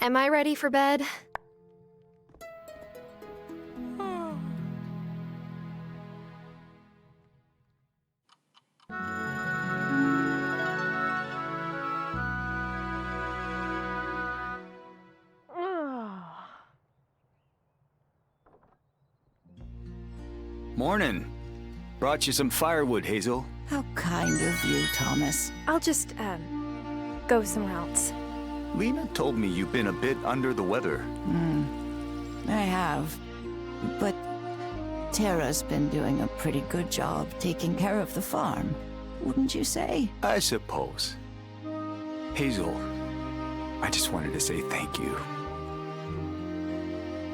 Am I ready for bed? Morning. Brought you some firewood, Hazel. How kind of you, Thomas. I'll just, go somewhere else. Lena told me you've been a bit under the weather. I have. But Tara's been doing a pretty good job taking care of the farm, wouldn't you say? I suppose. Hazel, I just wanted to say thank you.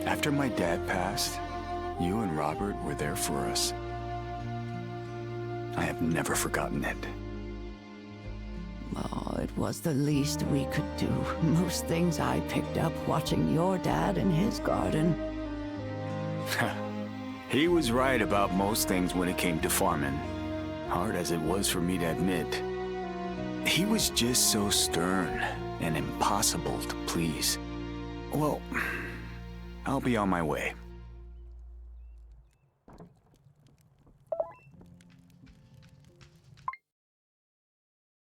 After my dad passed, you and Robert were there for us. I have never forgotten it. Oh, it was the least we could do. Most things I picked up watching your dad in his garden. He was right about most things when it came to farming. Hard as it was for me to admit. He was just so stern and impossible to please. Well, I'll be on my way.